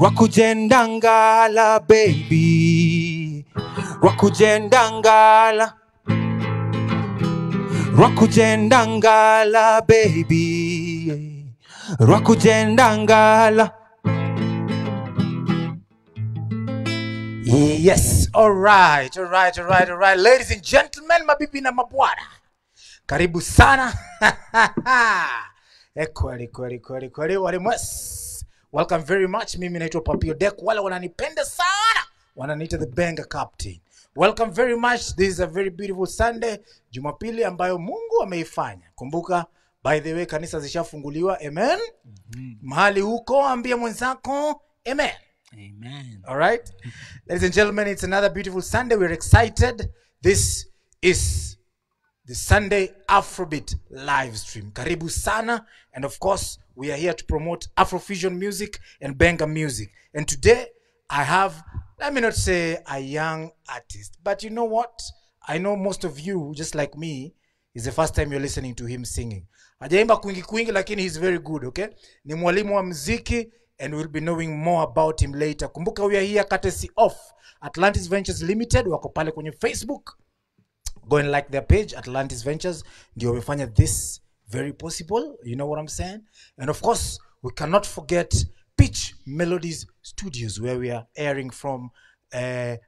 Rwakujendangala baby, Rwakujendangala, Rwakujendangala baby, Rwakujendangala. Yes, all right. Ladies and gentlemen, mabibi na mabwana, karibu sana. Kweli walimwes. Welcome very much. Mimi naitwa Papio Deck. Wale wananipenda sana wananiita the Benga Captain. Welcome very much. This is a very beautiful Sunday, Jumapili ambayo Mungu ameifanya. Kumbuka, by the way, kanisa zishafunguliwa. Amen. Mahali huko ambia mwenzako amen. Amen. All right. Ladies and gentlemen, it's another beautiful Sunday. We're excited. This is the Sunday Afrobeat live stream. Karibu sana. And of course, we are here to promote Afrofusion music and Benga music. And today, I have, let me not say a young artist, but you know what? I know most of you, just like me, is the first time you're listening to him singing. Hajaimba kwingi lakini he's very good, okay? Ni mwalimu wa muziki, and we'll be knowing more about him later. Kumbuka, we are here courtesy of Atlantis Ventures Limited. Wako pale kwenye Facebook. Go and like their page, Atlantis Ventures. Ndio wamefanya this very possible. You know what I'm saying? And of course, we cannot forget Pitch Melodies Studios, where we are airing from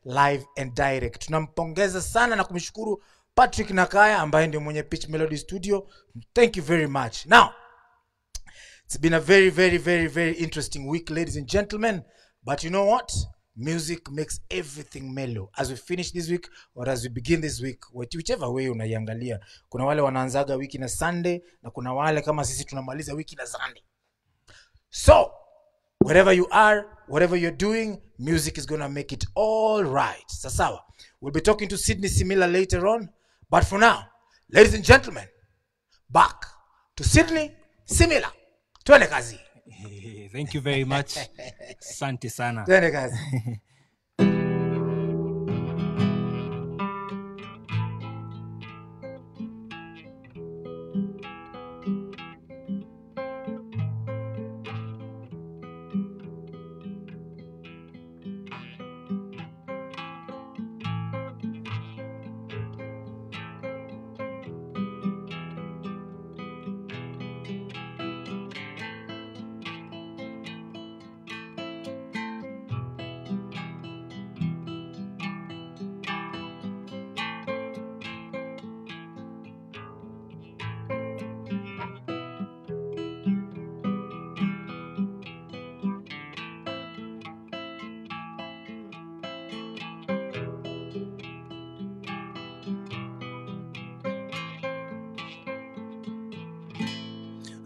live and direct. Tunampongeza sana na kumshukuru Patrick Nakaya ambaye ndio mwenye Pitch Melody Studio. Thank you very much. Now, it's been a very interesting week, ladies and gentlemen. But you know what? Music makes everything mellow. As we finish this week or as we begin this week, whichever way unaiangalia. Kuna wale wanaanzaga wiki na Sunday na kuna wale kama sisi tunamaliza wiki na Sunday. So, wherever you are, whatever you're doing, music is going to make it all right. Sasawa. We'll be talking to Sydney Simila later on. But for now, ladies and gentlemen, back to Sydney Simila. Twende kazi. Thank you very much. Asante sana. Twende kazi.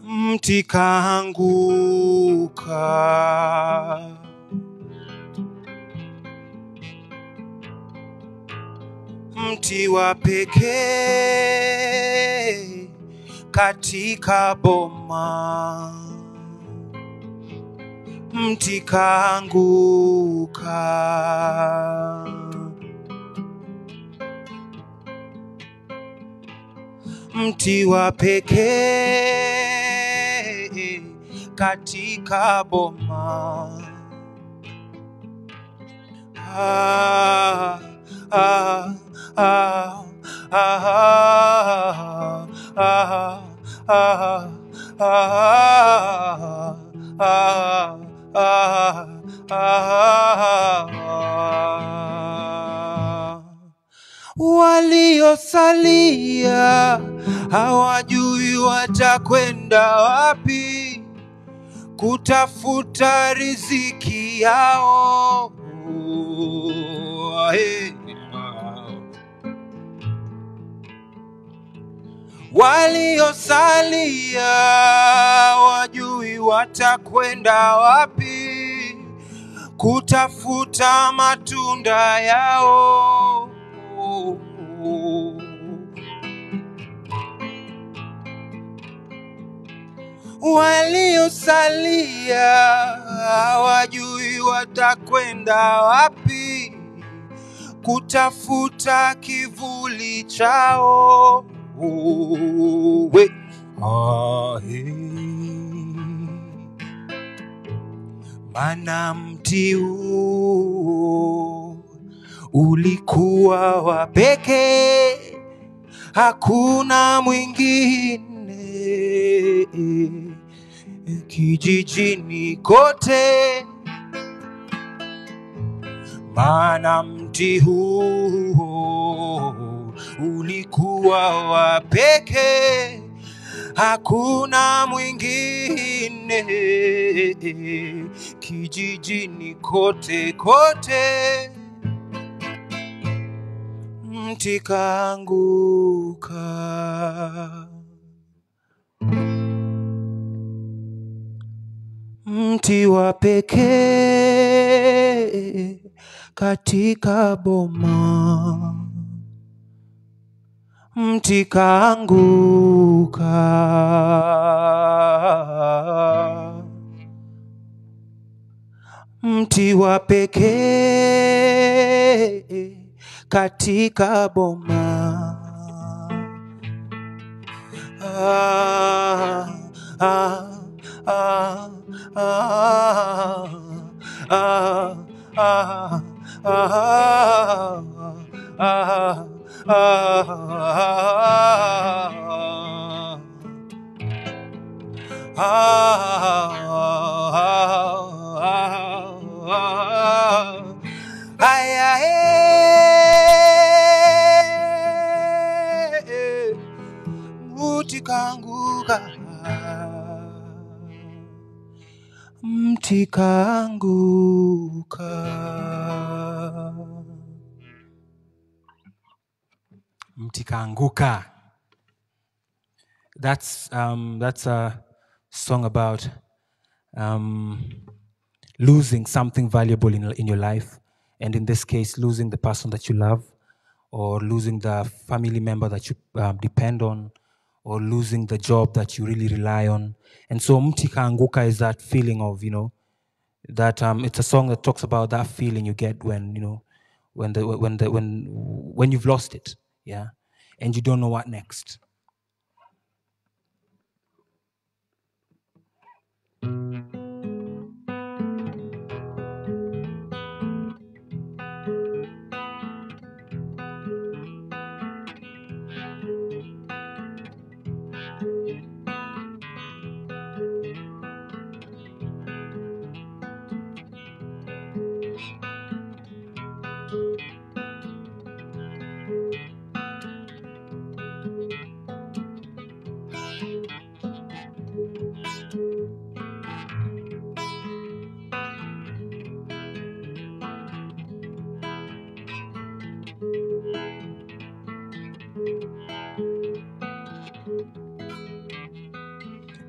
Mti kaanguka, mti wa pekee katika boma. Mti kaanguka, mti wa pekee katika boma. Ah, ah, ah, ah, ah, ah, waliosalia hawajui watakwenda wapi kutafuta riziki yao. Waliosalia hawajui watakwenda wapi kutafuta matunda yao. Waliosalia hawajui watakwenda wapi kutafuta kivuli chao. Mana mti huu ulikuwa wa pekee, hakuna mwingine kijijini kote, maana mti huu ulikuwa wa pekee, hakuna mwingine kijijini kote kote. Mti kaanguka, mti wa pekee katika boma, mti kaanguka, mti wa pekee katika boma. Mti kaanguka, mti kaanguka, Mti kaanguka. That's a song about losing something valuable in your life, and in this case, losing the person that you love, or losing the family member that you depend on, or losing the job that you really rely on. And so mti kaanguka is that feeling of, that it's a song that talks about that feeling you get when, when you've lost it, yeah, and you don't know what next.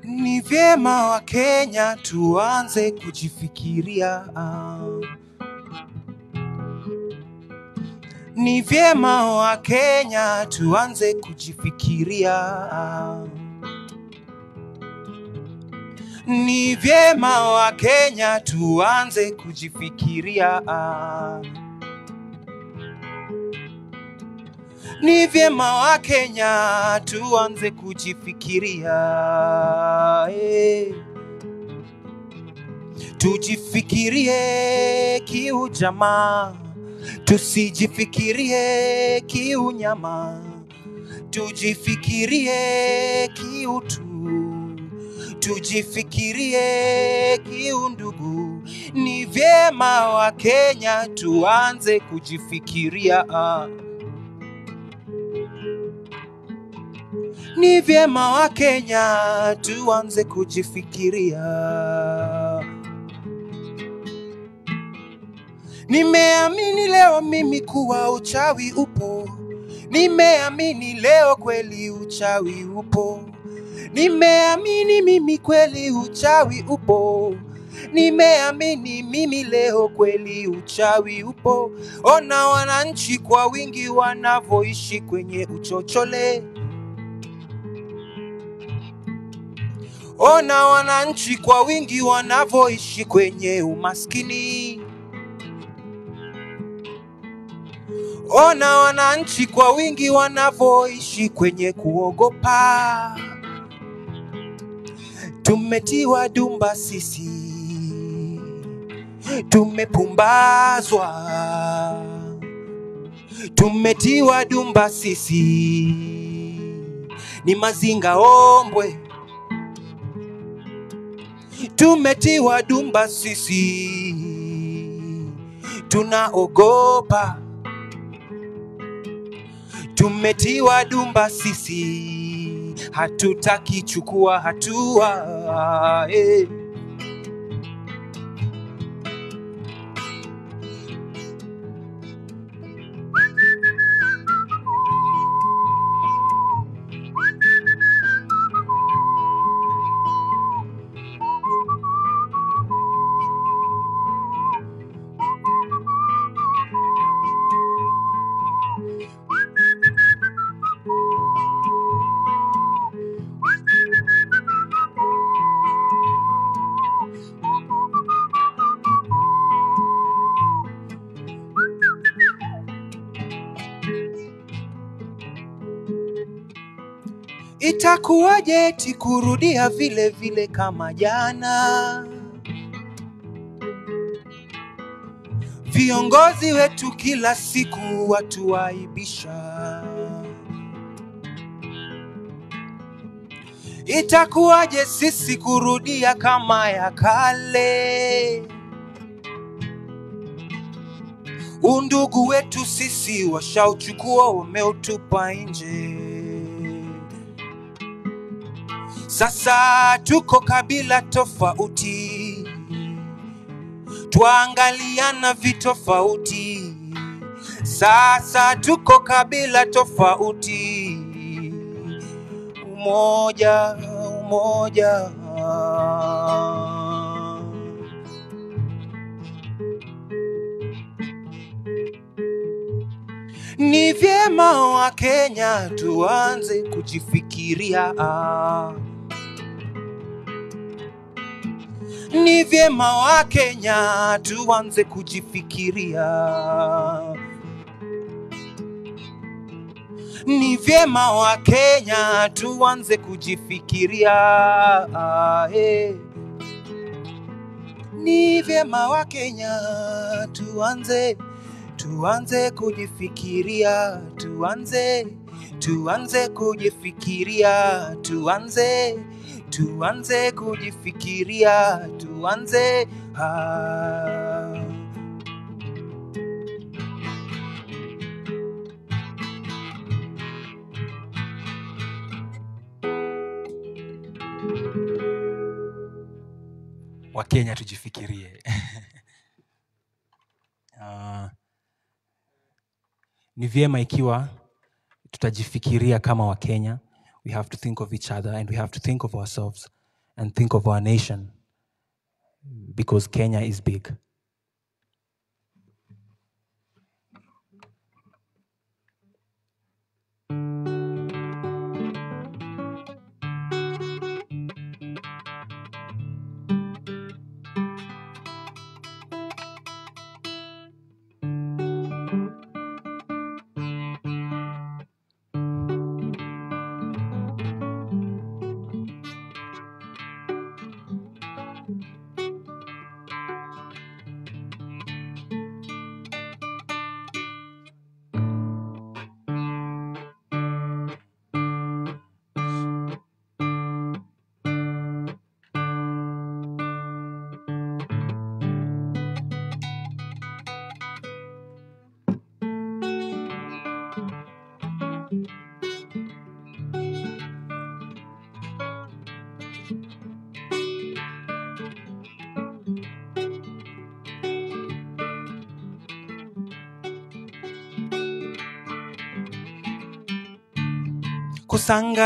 Ni vyema wa Kenya tuanze kujifikiria. Ni vyema wa Kenya tuanze kujifikiria. Ni vyema wa Kenya tuanze kujifikiria. Ni vyema wa Kenya tuanze kujifikiria. Tujifikirie kiujamaa, tusijifikirie kiunyama. Tujifikirie kiutu, tujifikirie kiundugu. Ni vyema wa Kenya tuanze kujifikiria. Ni vyema wa Kenya tuanze kujifikiria. Nimeamini leo mimi kuwa uchawi upo. Nimeamini leo kweli uchawi upo. Nimeamini mimi kweli uchawi upo. Nimeamini mimi leo kweli uchawi upo. Ona wananchi kwa wingi wanavyoishi kwenye uchochole. Ona wananchi kwa wingi wanavyoishi kwenye umaskini. Ona wananchi kwa wingi wanavyoishi kwenye kuogopa. Tumetiwa dumba sisi, Tumepumbazwa, tumetiwa dumba sisi, ni mazinga ombwe. Tumetiwa dumba sisi, tunaogopa. Tumetiwa dumba sisi, hatutaki chukua hatua. Itakuwaje eti kurudia vile vile kama jana? Viongozi wetu kila siku watuaibisha. Itakuwaje sisi kurudia kama ya kale? Undugu wetu sisi washauchukua, wameutupa nje. Sasa tuko kabila tofauti, tuangaliana vitofauti. Sasa tuko kabila tofauti, umoja, umoja. Ni vyema wa Kenya tuanze kujifikiria. Ni vyema wa Kenya tuanze kujifikiria. Ni vyema wa Kenya tuanze kujifikiria. Ni vyema wa Kenya tuanze kujifikiria. Tuanze kujifikiria. Tuanze kujifikiria. Wakenya tujifikirie. Ni vyema ikiwa tutajifikiria kama Wakenya. We have to think of each other and we have to think of ourselves and think of our nation, because Kenya is big.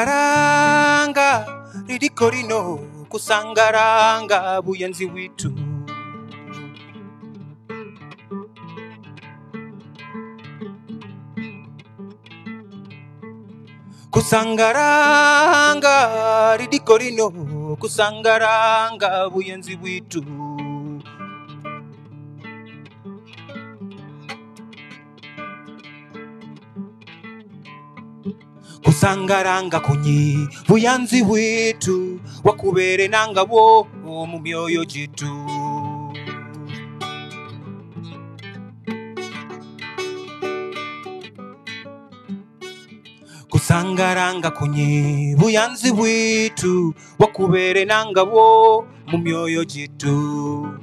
Kusangaranga ridikorino, kusangaranga buyenzi witu. Kusangaranga ridikorino, kusangaranga buyenzi witu. Kusangaranga kunyi buyanzi witu, wakubere nanga wo mu myoyo jitu. kusangaranga kunye buyanzi bwitu wakubere nangabo mu myoyo jitu.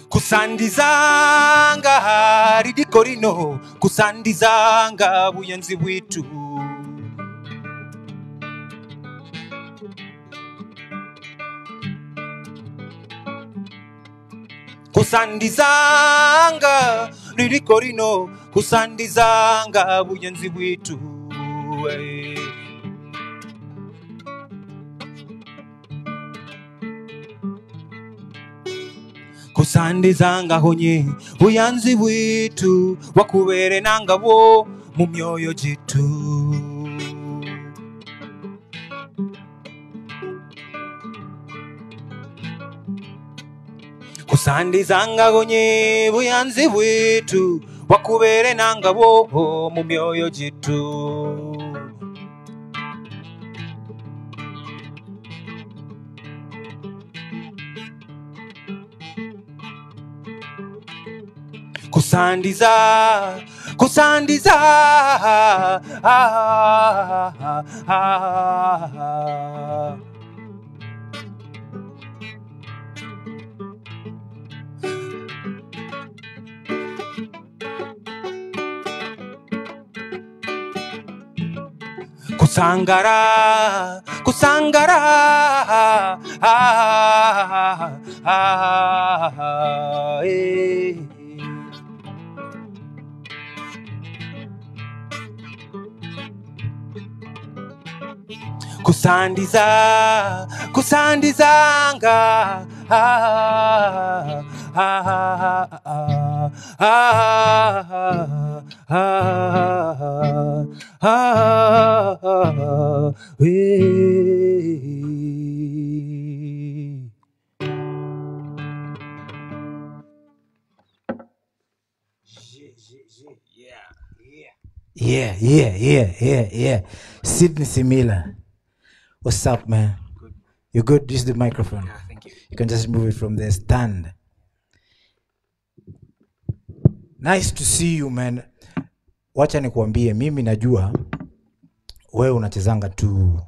Kusandizanga ridikorino, kusandizanga buyanzi bwitu. Kusandizanga ridikorino, kusandizanga buyanzi bwitu. Kusandizanga honye buyanzi bwitu wakubere nangabo mu myoyo jitu. Kusandizanga honye buyanzi bwitu wakubere nangabo mu myoyo jitu. Kusandiza, kusandiza, kusangara, kusangara, kusandiza, kusandizanga, Yeah. Sydney Simila. What's up, man? Good. You good? Use the microphone. Yeah, thank you. You can just move it from there. Stand. Nice to see you, man. Wacha nikuambie, mimi najua wewe unachezanga tu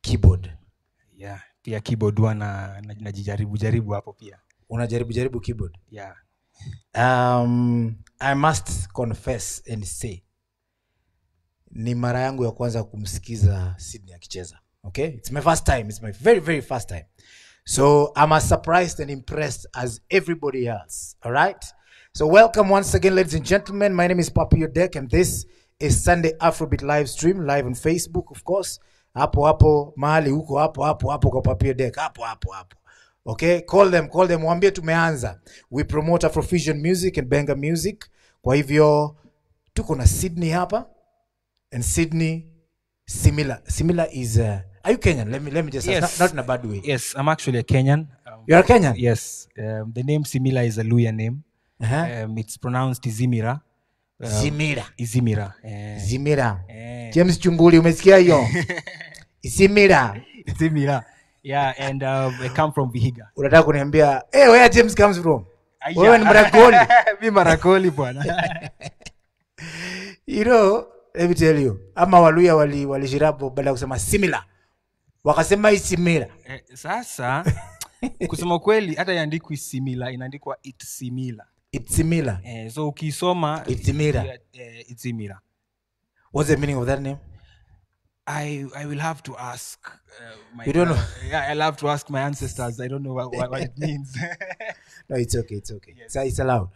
keyboard. Yeah, pia keyboard wana najijaribu hapo pia. Unajaribu keyboard? Yeah. I must confess and say ni mara yangu ya kwanza kumsikiza Sydney akicheza. Okay? It's my first time. It's my very, very first time. So I'm as surprised and impressed as everybody else. All right? So welcome once again, ladies and gentlemen. My name is Papi Odek, and this is Sunday Afrobeat live stream, live on Facebook, of course. Hapo mahali huko hapo kwa Papi Odek. Hapo. Okay? Call them. Waambie tumeanza. We promote Afrofusion music and Benga music. Kwa hivyo tuko na Sydney hapa. And Sydney Simila is are you Kenyan? Let me just Yes. not in a bad way. Yes, I'm actually a Kenyan. You're a Kenyan? Yes. The name Simila is a Luya name. It's pronounced Izimira. Izimira. Zimira. James Chunguli, umesikia hiyo? Izimira. Yeah, and I come from Vihiga. Unataka kuniambia, where James comes from? Wewe ni Maragoli. Mimi Maragoli bwana. You know, let me tell you. Ama Waluya walishirapo baada kusema similar. Wakasema Isimira. Sasa kusema kweli hata iandikwi similar, inaandikwa it's similar. It's similar. So ukisoma Itimira. Itimira. What's the meaning of that name? I will have to ask my You don't know? Yeah, I'll have to ask my ancestors. I don't know what it means. No, it's okay. Yes. It's allowed.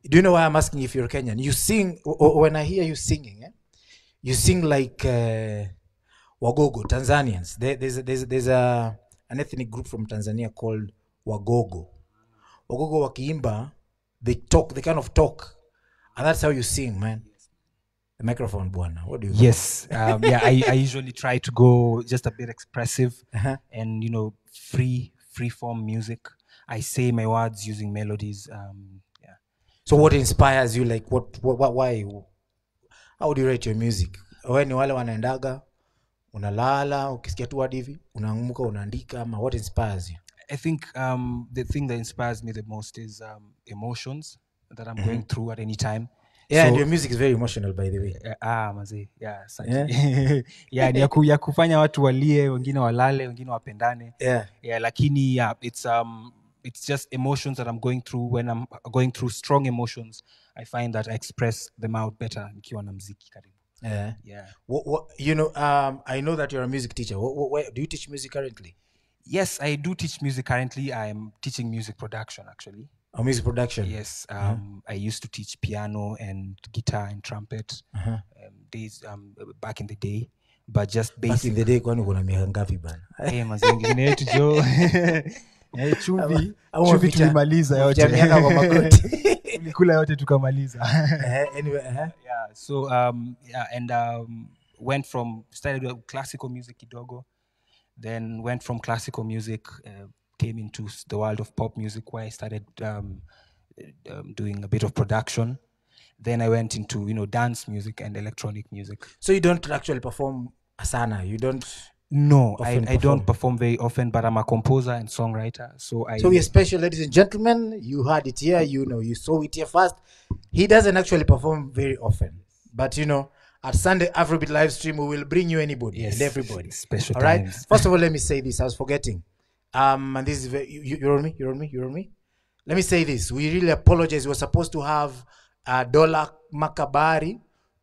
Do you know why I'm asking if you're Kenyan? You sing, when I hear you singing, you sing like Wagogo, Tanzanians. There's an ethnic group from Tanzania called Wagogo. Wagogo wakiimba, they kind of talk. And that's how you sing, man. The microphone, bwana. What do you? Yes. Yeah, I usually try to go just a bit expressive Uh-huh. and, free form music. I say my words using melodies. Yeah. So what inspires you? Like what why? How do you rate your music? Wewe ni wale wanaendaga unalala ukisikia tu hadi hivi unaamka unaandika ama what inspires you? I think the thing that inspires me the most is emotions that I'm going through at any time. Yeah, So- and your music is very emotional, by the way. Mazee, yeah, asante. Yeah, ni ya kufanya watu walie, wengine walale, wengine wapendane. Yeah. Yeah, lakini yeah, it's just emotions that I'm going through. When I'm going through strong emotions, I find that I express them out better nikiwa na mziki karibu. Yeah. Yeah. I know that you're a music teacher. Where do you teach music currently? Yes, I do teach music currently. I'm teaching music production actually. Or music production? Yes, I used to teach piano and guitar and trumpet days back in the day, but just Back in basic. the day kwani kuna miaka ngapi bana? Mazengine yetu jo. Chumvi Ama picha- tulimaliza picha miaka kwa yote. magoti. Tulikula yote tukamaliza. Anyway, Yeah, so went from started with classical music kidogo, then went from classical music, came into the world of pop music where I started doing a bit of production. Then I went into dance music and electronic music. So you don't actually perform sana. You don't. No, Often I don't perform very often, but I'm a composer and songwriter. So So we are special, ladies and gentlemen. You heard it here. You saw it here first. He doesn't actually perform very often, but at Sunday Afrobeat live stream, we will bring you anybody Yes, and everybody. special All right. times. First of all, let me say this. I was forgetting. And this is very, you're on me. You're on me. You're on me. Let me say this. We really apologize. We were supposed to have Dola Makabari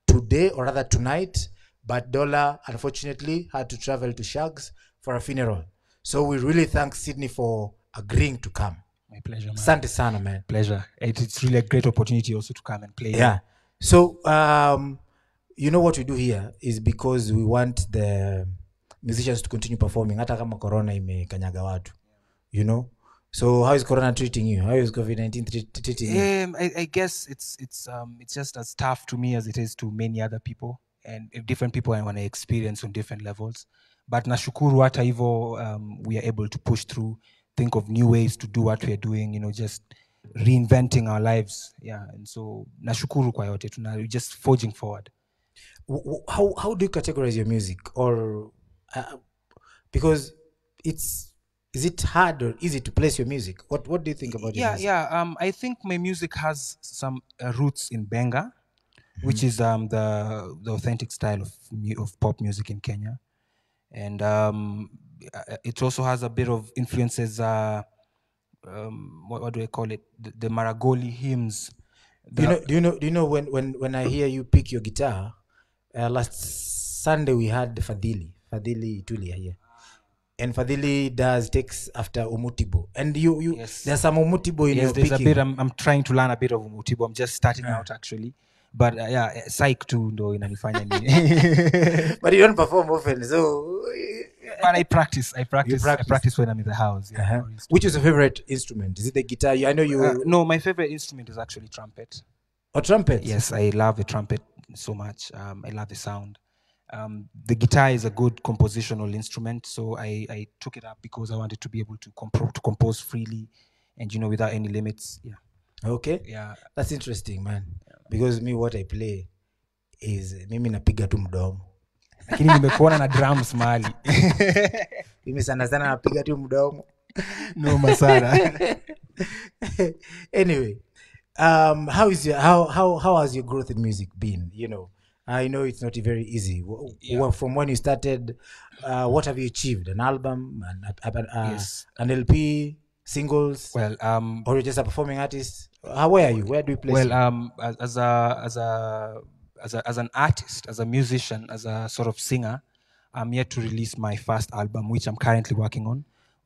today, or rather tonight, but Dola unfortunately had to travel to Shags for a funeral. So we really thank Sydney for agreeing to come. My pleasure, man. Asante sana, man. Pleasure. It's really a great opportunity also to come and play. Yeah. So, what we do here is because we want the musicians to continue performing. Hata kama corona imekanyaga watu. So how is corona treating you? How is COVID-19 treating you? I guess it's just as tough to me as it is to many other people, and if different people want to experience on different levels. But nashukuru hata hivyo, we are able to push through, think of new ways to do what we are doing. Just reinventing our lives. Yeah, and so nashukuru kwa yote. We're just forging forward. How do you categorize your music, or because is it hard or easy to place your music? What do you think about your music? I think my music has some roots in Benga, which is the authentic style of pop music in Kenya, and it also has a bit of influences. What do I call it? The Maragoli hymns. Do you know when I hear you pick your guitar? Last Sunday we had Fadhili Tulia here. And Fadhili takes after Umutibo. And you Yes. there's some Umutibo in your Yes, there's picking. a bit. I'm trying to learn a bit of Umutibo. I'm just starting out actually, but psych too ndo inanifanya ni. But you don't perform often, so But I practice. I practice. practice when I'm in the house. Yeah. which is your favorite instrument? Is it the guitar? I know you No, my favorite instrument is actually trumpet. or trumpet? Yes, I love the trumpet so much. I love the sound. The guitar is a good compositional instrument, so I took it up because I wanted to be able to compose freely, and without any limits. Yeah, Okay. yeah. That's interesting, man. Because me, what I play is mimi napiga tu mdomo. Lakini nimekuona na drums mahali. Mimi sana napiga tu mdomo. No masana. Anyway, how has your growth in music been? I know it's not very easy. From when you started, what have you achieved? An album, Yes. an LP, singles, Well, or you're just a performing artist? Where are you? Where do you place? As an artist, as a musician, as a sort of singer, I'm yet to release my first album, which I'm currently working on.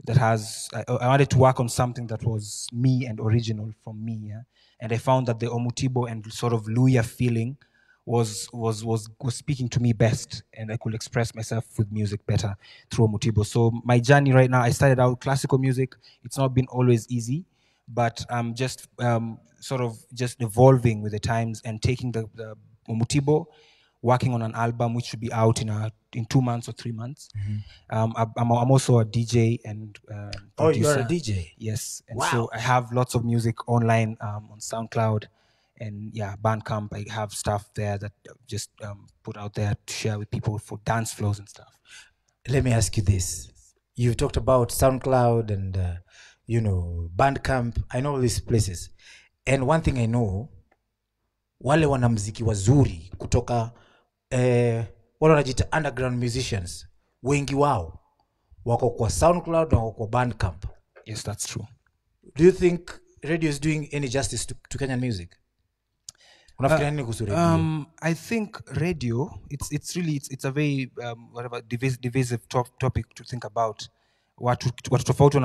I wanted to work on something that was me and original from me, yeah? And I found that the Omutibo and sort of Luya feeling was speaking to me best, and I could express myself with music better through Omutibo. So my journey right now, I started out classical music. It's not been always easy, but I'm just sort of just evolving with the times and taking the Omutibo, working on an album which should be out in 2 months or 3 months. I'm also a DJ and Oh, producer. you're a DJ? Yes, and Wow. so I have lots of music online on SoundCloud, and Bandcamp. I have stuff there that I've just put out there to share with people for dance floors and stuff. Let me ask you this. You've talked about SoundCloud and, Bandcamp. I know all these places. And one thing I know, wale wanamziki wazuri kutoka wale wanajiita underground musicians, wengi wao wako kwa SoundCloud na wako kwa Bandcamp. Yes, that's true. Do you think radio is doing any justice to Kenyan music? Unafikiria nini kuhusu radio? I think radio, it's a very divisive topic to think about. Watu tofauti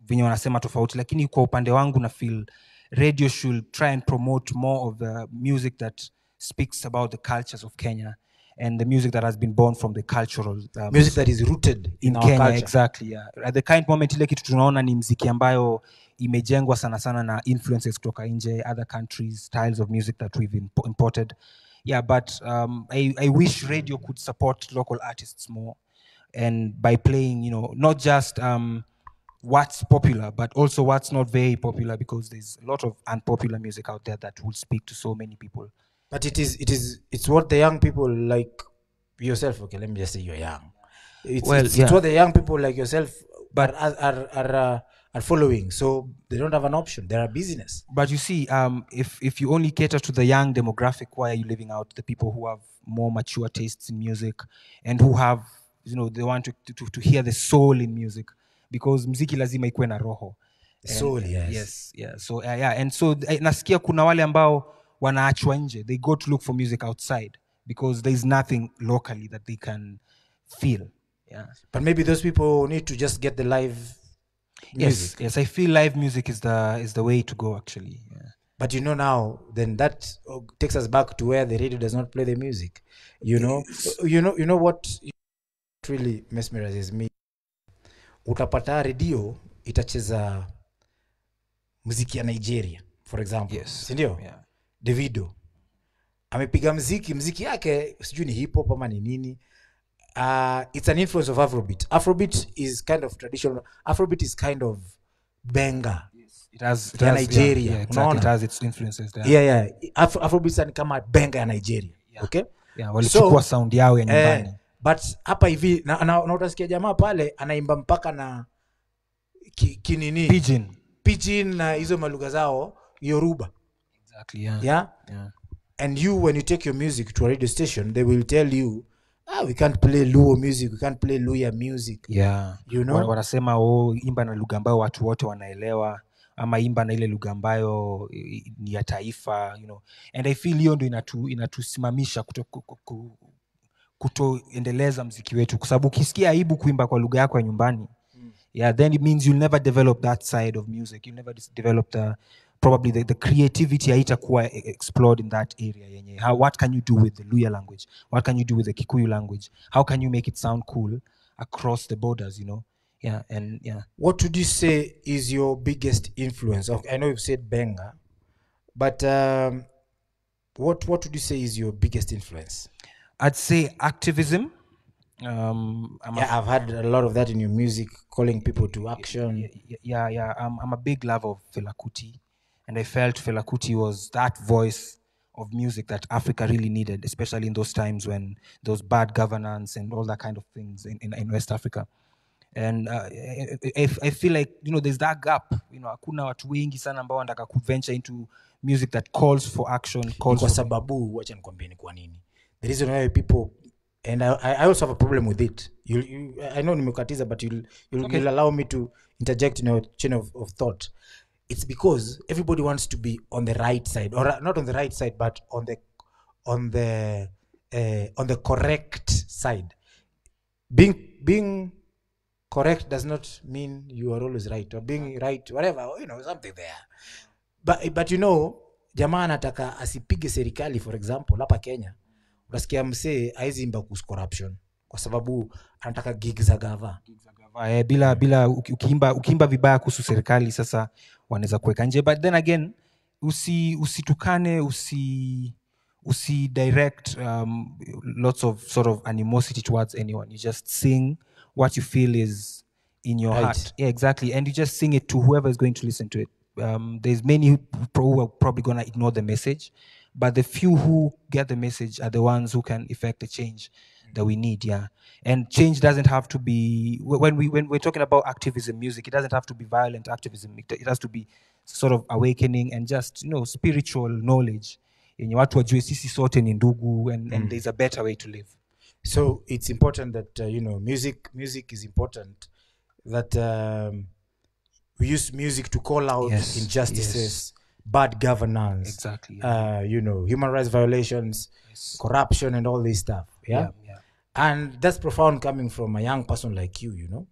venye wanasema tofauti, lakini kwa upande wangu na feel radio should try and promote more of the music that speaks about the cultures of Kenya and the music that has been born from the cultural Music that is rooted in our Kenya, culture. exactly, yeah. At the kind moment ile kitu tunaona ni mziki ambayo imejengwa sana na influences kutoka nje, other countries, styles of music that we've imported. Yeah, but I wish radio could support local artists more, and by playing, not just what's popular, but also what's not very popular, because there's a lot of unpopular music out there that will speak to so many people. But it's what the young people like yourself. Okay, let me just say you're young. It's what the young people like yourself but are following. So they don't have an option. They're a business. But you see, if you only cater to the young demographic, why are you leaving out the people who have more mature tastes in music and who have, they want to hear the soul in music, because mziki lazima ikuwe na roho. Soul, yes. Yes, yeah. So and so nasikia kuna wale ambao wanaachwa nje. They go to look for music outside because there's nothing locally that they can feel. Yeah. But maybe those people need to just get the live music. Yes. I feel live music is the way to go, actually. Yeah. But now, then that takes us back to where the radio does not play the music. You know what really mesmerizes me? Utapata radio itacheza muziki ya Nigeria, for example. Yes. Sindio? Yeah. Davido amepiga muziki yake, sijui ni hip hop ama ni nini. It's an influence of Afrobeat. Afrobeat is kind of traditional. Afrobeat is kind of benga. Yes. It has Nigeria. Yeah, exactly. It has its influences there. Yeah. Afrobeat ni kama benga ya Nigeria. Yeah. Okay? Yeah, walichukua sound yao ya nyumbani. But hapa hivi na utasikia jamaa pale anaimba mpaka na kinini Pidgin na hizo malugha zao Yoruba. Exactly, yeah. Yeah? And when you take your music to a radio station, they will tell you, we can't play Luo music, we can't play Luya music. Yeah. Wanasema imba na lugha ambayo watu wote wanaelewa, ama imba na ile lugha ambayo ni ya taifa, And I feel hiyo ndio inatusimamisha kutoendeleza mziki wetu, kwa sababu ukisikia aibu kuimba kwa lugha yako ya nyumbani, then it means you'll never develop that side of music. You'll never develop probably the creativity haitakuwa explored in that area yenye. What can you do with the Luya language? What can you do with the Kikuyu language? How can you make it sound cool across the borders, Yeah, and yeah. What would you say is your biggest influence? Okay, I know you've said benga, but what would you say is your biggest influence? I'd say activism. I've had a lot of that in your music, calling people to action. Yeah. I'm a big lover of Fela Kuti, and I felt Fela Kuti was that voice of music that Africa really needed, especially in those times when those bad governance and all that kind of things in West Africa. And I feel like, there's that gap. Hakuna watu wengi sana ambao wanataka kuventure into music that calls for action, kwa sababu wacha nikwambie ni kwa nini. The reason why people, and I also have a problem with it. I know nimekatiza, but you'll allow me to interject in your chain of thought. It's because everybody wants to be on the right side, or not on the right side, but on the correct side. Being correct does not mean you are always right, or being right, whatever, something there. But jamaa anataka asipige serikali, for example, hapa Kenya. Unasikia msee haizi imba kuhusu corruption kwa sababu anataka gig za gava. Bila ukiimba vibaya kuhusu serikali, sasa wanaweza kuweka nje. But then again, usitukane, usi direct lots of sort of animosity towards anyone. You just sing what you feel is in your Right. heart. Yeah, exactly. And you just sing it to whoever is going to listen to it. There's many who are probably going to ignore the message, but the few who get the message are the ones who can effect the change that we need. Yeah. And change doesn't have to be, when we're talking about activism music, it doesn't have to be violent activism. It has to be sort of awakening and just, spiritual knowledge. Yenye watu wajue sisi sote ni ndugu, and there's a better way to live. So it's important that music is important, that we use music to call out Yes, injustices, bad governance, Exactly. human rights violations, corruption, and all this stuff. Yeah? Yeah. And that's profound coming from a young person like you,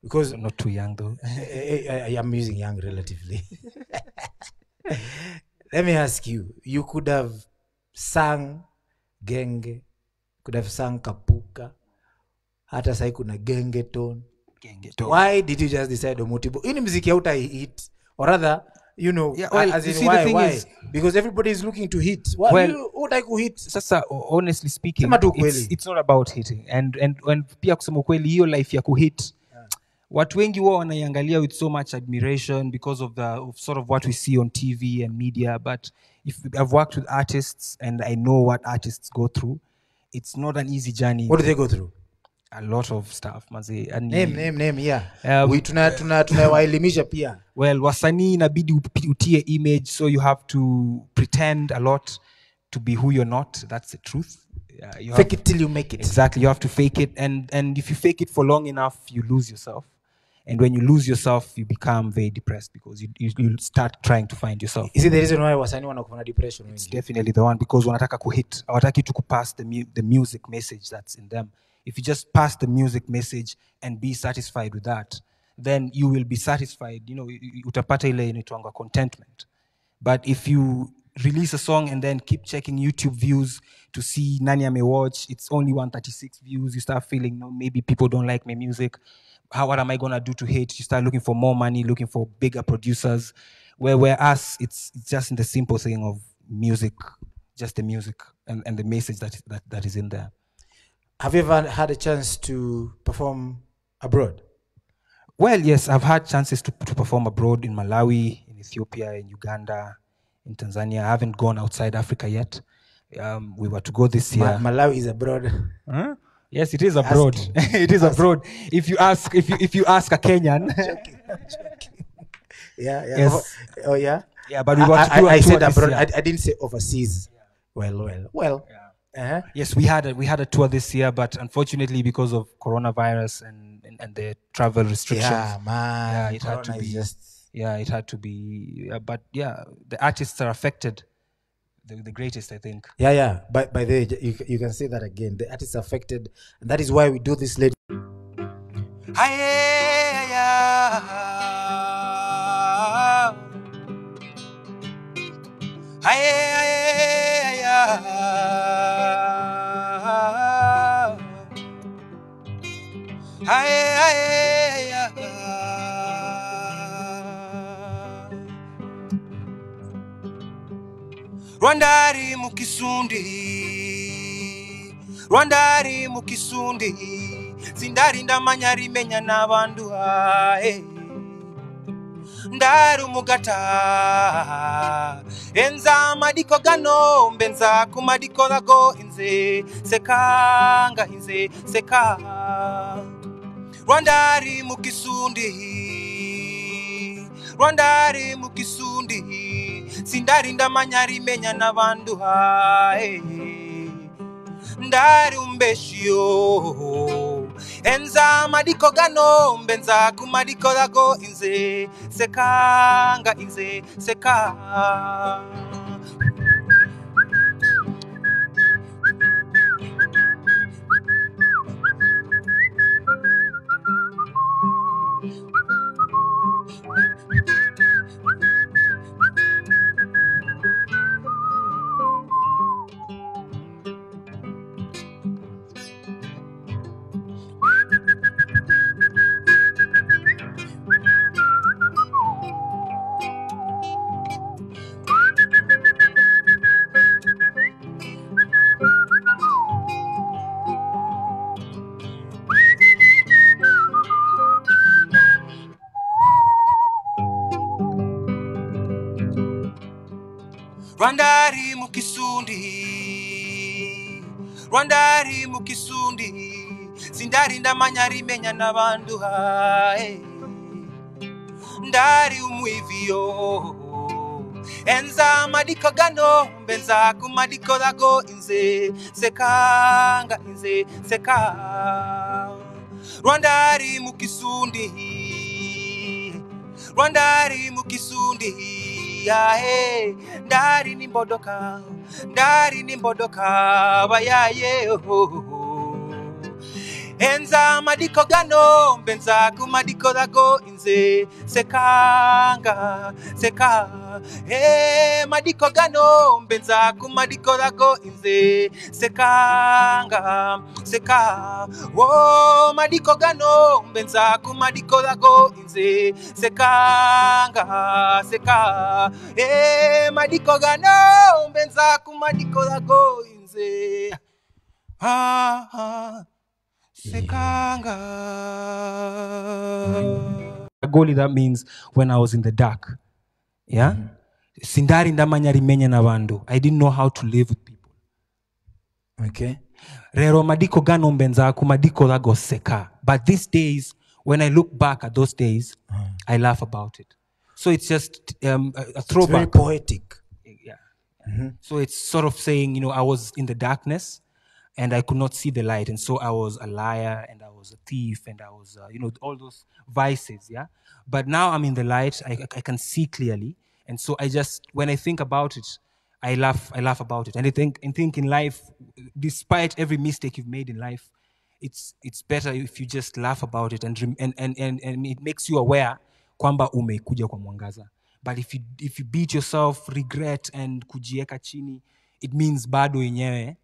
because Not too young though. I am using young relatively. Let me ask you, you could have sung Genge, could have sung Kapuka, hata sai kuna Genge tone. Why did you just decide Omotibo? Ini muziki hauta hit, or rather, Yeah, well, as you in see, why? the thing Why? is- Because everybody is looking to hit. Why Well, you would like to hit? Sasa honestly speaking, Sema tu kweli. it's not about hitting, and pia kusema ukweli hiyo life ya kuhit, watu wengi wao wanaiangalia with so much admiration because of sort of what we see on TV and media. But if I've worked with artists and I know what artists go through, it's not an easy journey. What do they go through? A lot of stuff, manze. And Name, yeah. Um, Tunawaelimisha pia. well, wasanii inabidi utie image, so you have to pretend a lot to be who you're not. That's the truth. You Fake it till you make it. Exactly, you have to fake it, and if you fake it for long enough, you lose yourself. And when you lose yourself, you become very depressed because you start trying to find yourself. Is it the reason why wasanii wanakuwa na depression? It's definitely the one, because wanataka kuhit, hawataki tu kupass the music message that's in them. If you just pass the music message and be satisfied with that, then you will be satisfied. Utapata ile inaitwanga contentment. But if you release a song and then keep checking YouTube views to see nani ame watch, it's only 136 views, you start feeling, maybe people don't like my music. What am I gonna do to hate? You start looking for more money, looking for bigger producers. Whereas it's just in the simple thing of music, just the music and the message that is in there. Have you ever had a chance to perform abroad? Well, yes, I've had chances to perform abroad in Malawi, in Ethiopia, in Uganda, in Tanzania. I haven't gone outside Africa yet. We were to go this year. Malawi is abroad. Huh? Yes, it is abroad. It is abroad. If you ask a Kenyan, Yeah. Yes. Oh yeah. yeah, but we were to do a I tour said this abroad. year. I didn't say overseas. Well. Uh-huh. Yes, we had a tour this year, but unfortunately, because of coronavirus and the travel restrictions, Yeah, man. it had to Corona is be. just. Yeah, it had to be. But yeah, the artists are affected. The greatest, I think. Yeah. By the way, you can say that again. The artists are affected, and that is why we do this late. Rwandari mukisundi sindari ndamanya rimenya n'abandu hae ndaru mugata enza madiko gano mbenza kumadiko lago inze sekanga inze seka Rwandari mukisundi sindari ndamanya rimenya n'abandu hae ndari umbeshio enza madiko gano mbenza kumadiko lago inze sekanga inze seka Rwandari mukisundi, Rwandari mukisundi, sindari ndamanyari menya nabandu hae. Ndari umwivio, enza madiko gano, benza kumadiko dago inze, sekanga inze, seka. Rwandari mukisundi, Rwandari mukisundi, yae. Ndari nimbodoka, bayaye enza madiko gano, benza kumadiko dago inze, sekanga, seka. Madiko gano, benza kumadiko dago inze, sekanga, seka. Madiko gano, benza kumadiko dago inze, sekanga, seka. Madiko gano, benza kumadiko dago inze, sekanga. Goli, that means when I was in the dark. Yeah? Sindari ndamanya rimenya na bandu. I didn't know how to live with people. Okay. Rero madiko gano mbenza kumadiko dago seka. But these days, when I look back at those days, I laugh about it. So it's just a throwback. It's very poetic. Yeah. So it's sort of saying, I was in the darkness and I could not see the light. And so I was a liar and I was a thief and I was, all those vices. Yeah. But now I'm in the light. I can see clearly. And so when I think about it, I laugh about it. And I think in life, despite every mistake you've made in life, it's better if you just laugh about it and it makes you aware kwamba umekuja kwa mwangaza. But if you beat yourself, regret and kujieka chini, it means bado yenyewe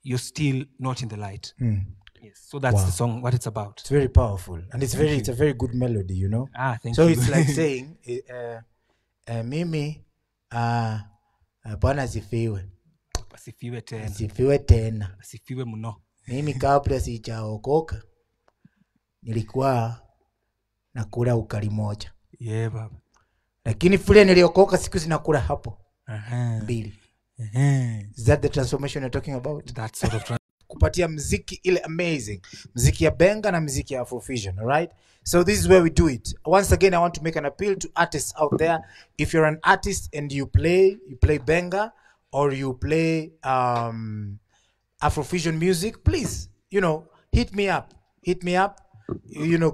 you're still not in the light. Yes. So that's the song, what it's about. It's very powerful. And it's a very good melody, Thank you. So it's like saying, mimi, Bwana asifiwe. Asifiwe tena. Asifiwe tena. Asifiwe mno. Mimi kabla sijaokoka, nilikuwa nakula ukali moja. Yeah, baba. Lakini vile niliokoka siku zinakula hapo. Mbili. Is that the transformation you're talking about? That sort of kupatia mziki ile amazing. Mziki ya benga na mziki ya Afrofusion, all right? So this is where we do it. Once again, I want to make an appeal to artists out there. If you're an artist and you play benga or you play Afrofusion music, please, hit me up. Hit me up.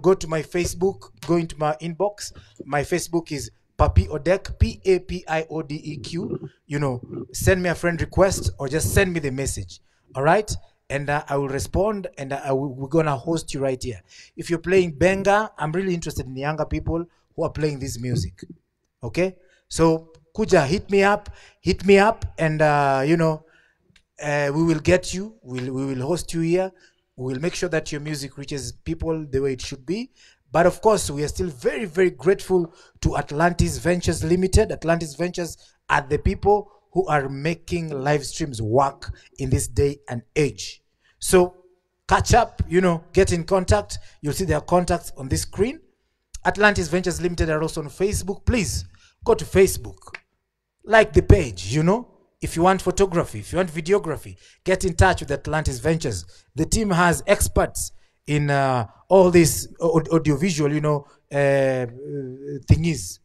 Go to my Facebook, go into my inbox. My Facebook is Papi Odek, Papiodeq. Send me a friend request or just send me the message. All right? And I will respond and we're going to host you right here. If you're playing benga, I'm really interested in the younger people who are playing this music. Okay? So, Kuja, hit me up and, we will get you. We will host you here. We will make sure that your music reaches people the way it should be. But of course, we are still very, very grateful to Atlantis Ventures Limited. Atlantis Ventures are the people who are making live streams work in this day and age. So catch up, get in contact. You'll see their contacts on this screen. Atlantis Ventures Limited are also on Facebook. Please go to Facebook. Like the page, If you want photography, if you want videography, get in touch with Atlantis Ventures. The team has experts in all this audiovisual, thingies.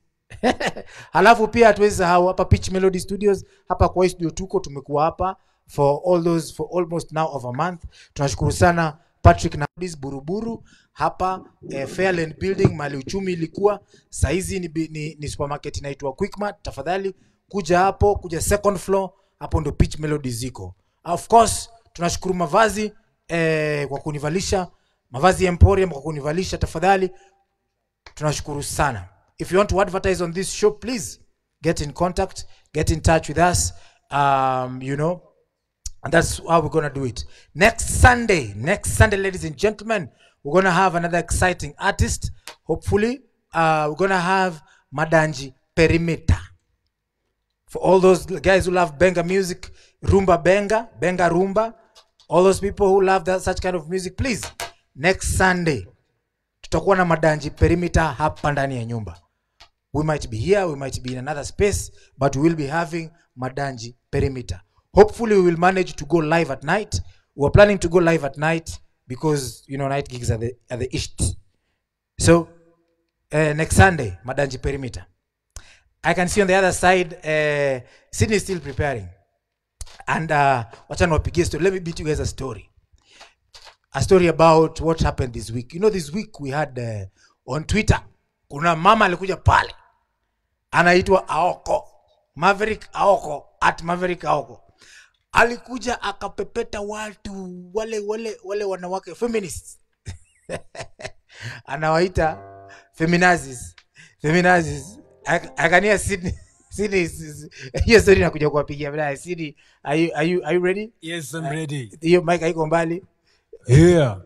Halafu pia hatuwezi sahau hapa Pitch Melody Studios, hapa kwa studio tuko tumekuwa hapa for almost now of a month. Tunashukuru sana Patrick na Buruburu hapa Fairland Building mali uchumi ilikuwa. Saizi ni supermarket inaitwa Quickmart. Tafadhali kuja hapo, kuja second floor, hapo ndo Pitch Melody ziko. Of course, tunashukuru mavazi kwa kunivalisha, mavazi Emporium kwa kunivalisha, tafadhali tunashukuru sana. If you want to advertise on this show, please get in contact, get in touch with us. And that's how we're going to do it. Next Sunday, ladies and gentlemen, we're going to have another exciting artist. Hopefully, we're going to have Madanji Perimeter. For all those guys who love benga music, rumba benga rumba, all those people who love such kind of music, please, next Sunday, tutakuwa na Madanji Perimeter hapa ndani ya nyumba. We might be here, we might be in another space, but we will be having Madanji Perimeter. Hopefully we will manage to go live at night. We're planning to go live at night because, you know, night gigs are the East. So next Sunday, Madanji Perimeter. I can see on the other side, Sydney is still preparing. And let me beat you guys a story. A story about what happened this week. You know, this week we had on Twitter, kuna mama alikuja pale. Anaitwa Aoko. Maverick Aoko, at Maverick Aoko. Alikuja akapepeta watu wale wanawake feminists. Anawaita feminazis. Akania Sydney. Hiyo story nakuja kuwapigia baadaye. Sydney, are you ready? Yes, I'm ready. Hiyo mic haiko mbali. Yeah.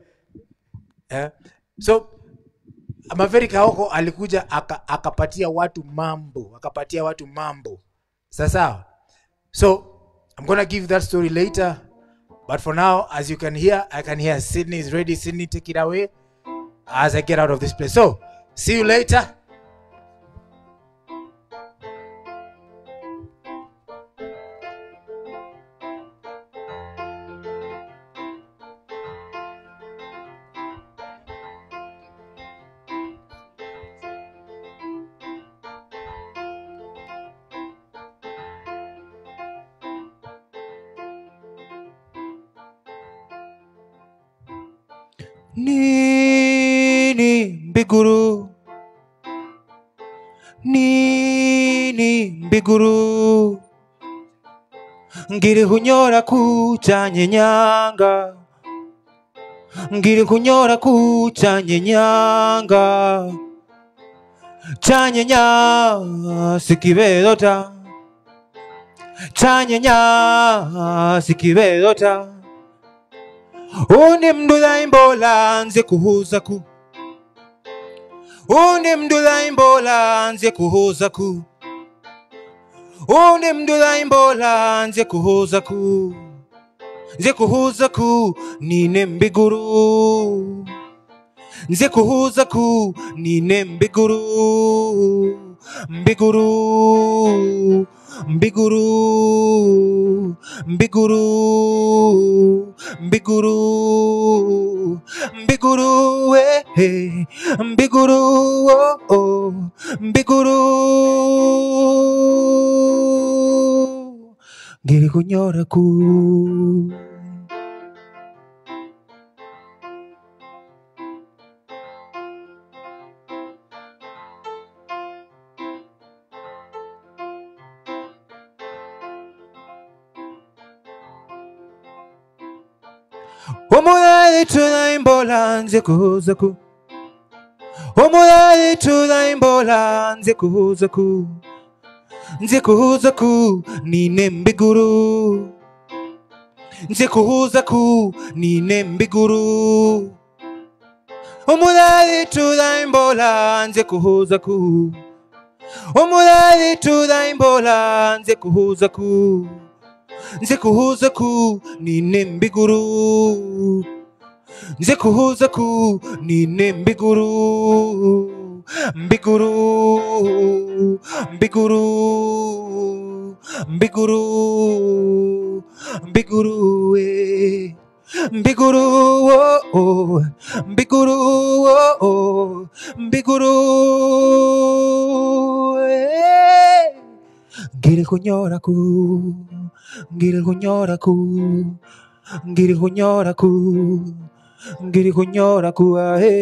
So Maverick Aoko alikuja akapatia watu mambo. Sasa. So I'm going to give that story later. But for now, as you can hear, I can hear Sydney is ready. Sydney, take it away as I get out of this place. So, see you later. Nini mbiguru ngiri kunyora kuchanye nyanga ngiri kunyora kuchanye nyanga chanye nya sikibedota chanye nya sikibedota Uni mdula imbola nze kuhuza ku Uni mdula imbola nze kuhuza ku Uni mdula imbola nze kuhuza ku Nze kuhuza ku nine mbiguru Nze kuhuza ku nine mbiguru Mbiguru Mbiguru Mbiguru Mbiguru Mbiguru Mbiguru oh Mbiguru Ngiri kunyora ku Omulali tunaimbola nze kuhuza ku Omulali tunaimbola nze kuhuza ku Nze kuhuza ku nine mbiguru Nze kuhuza ku nine mbiguru Omulali tunaimbola nze kuhuza ku Omulali tunaimbola nze kuhuza ku Nze kuhuza ku nine mbiguru Nze kuhuza ku nine mbiguru Mbiguru Mbiguru Mbiguru Mbiguru Mbiguru oh Mbiguru oh Mbiguru Ngiri kunyora ku Ngiri kunyora ku Ngiri kunyora ku Ngiri kunyora ku ahe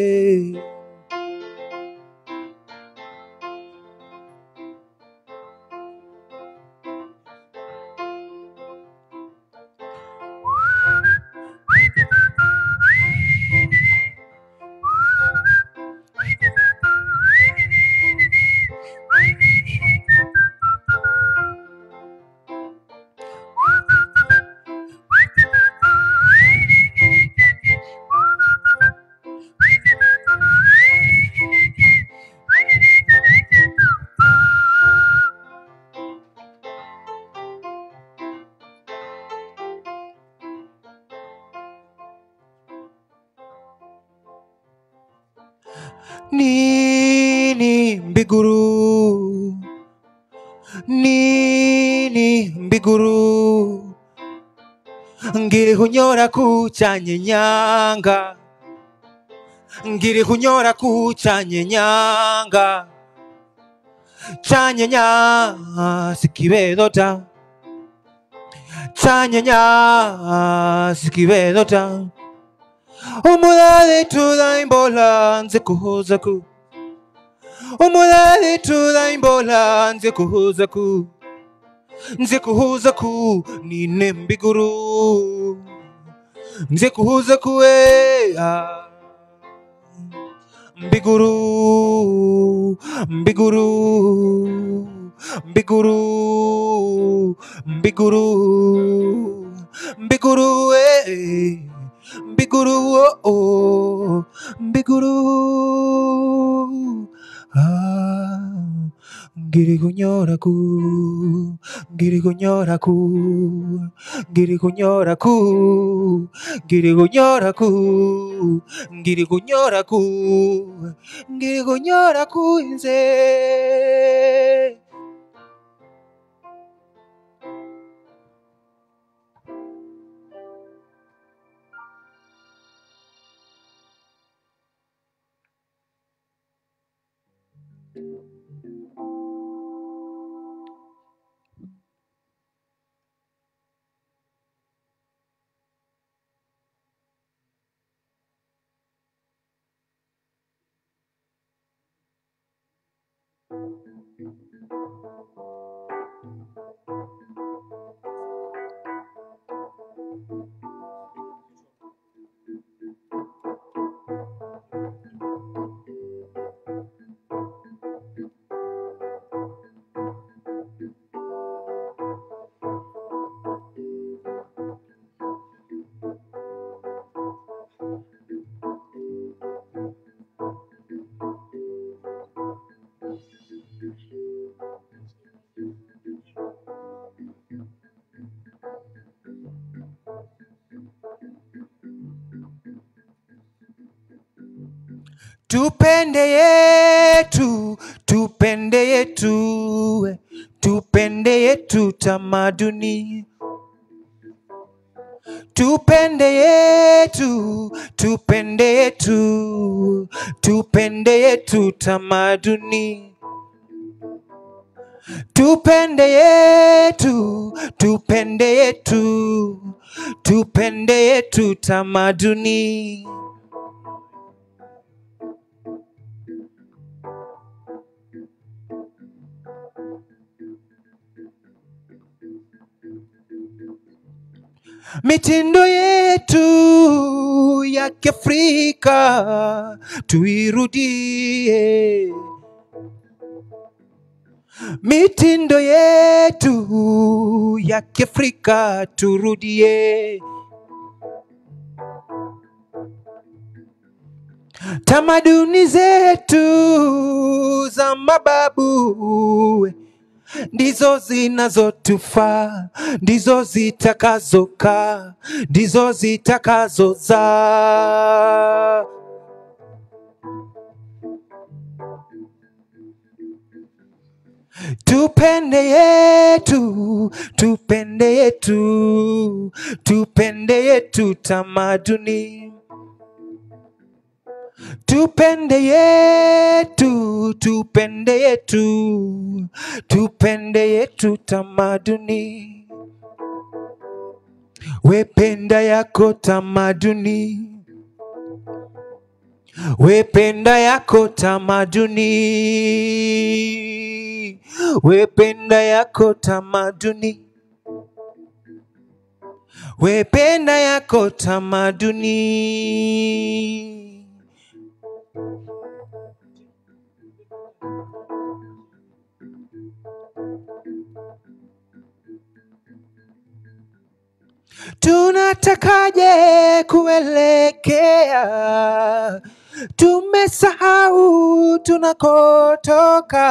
nini mbiguru ngiri kunyora kuchanye nyanga ngiri kunyora kuchanye nyanga chanye nya sikibedota chanye nya sikibedota umulale tudaimbola nze kuhoza ku umulale tudaimbola nze kuhoza ku nine mbiguru nze kuhoza ku mbiguru mbiguru mbiguru mbiguru mbiguru mbiguru oh mbiguru ngiri kunyora ku ngiri kunyora ku ngiri kunyora ku ngiri kunyora ku ngiri kunyora ku ngiri kunyora ku inze Tupende yetu, tupende yetu, tupende yetu tamaduni. Tupende yetu, tupende yetu, tupende yetu tamaduni. Tupende yetu, tupende yetu, tupende yetu tamaduni. Mitindo yetu ya Kiafrika tuirudie. Mitindo yetu ya Kiafrika turudie. Tamaduni zetu za mababu ndizo zinazotufaa, ndizo zitakazokaa, ndizo zitakazozaa. Tupende yetu, tupende yetu, tupende yetu tamaduni. Tupende yetu, tupende yetu, tupende yetu tamaduni. Wependa yako tamaduni, wependa yako tamaduni, wependa yako tamaduni, wependa yako tamaduni. Tunatakaje kuelekea? Tumesahau tunakotoka.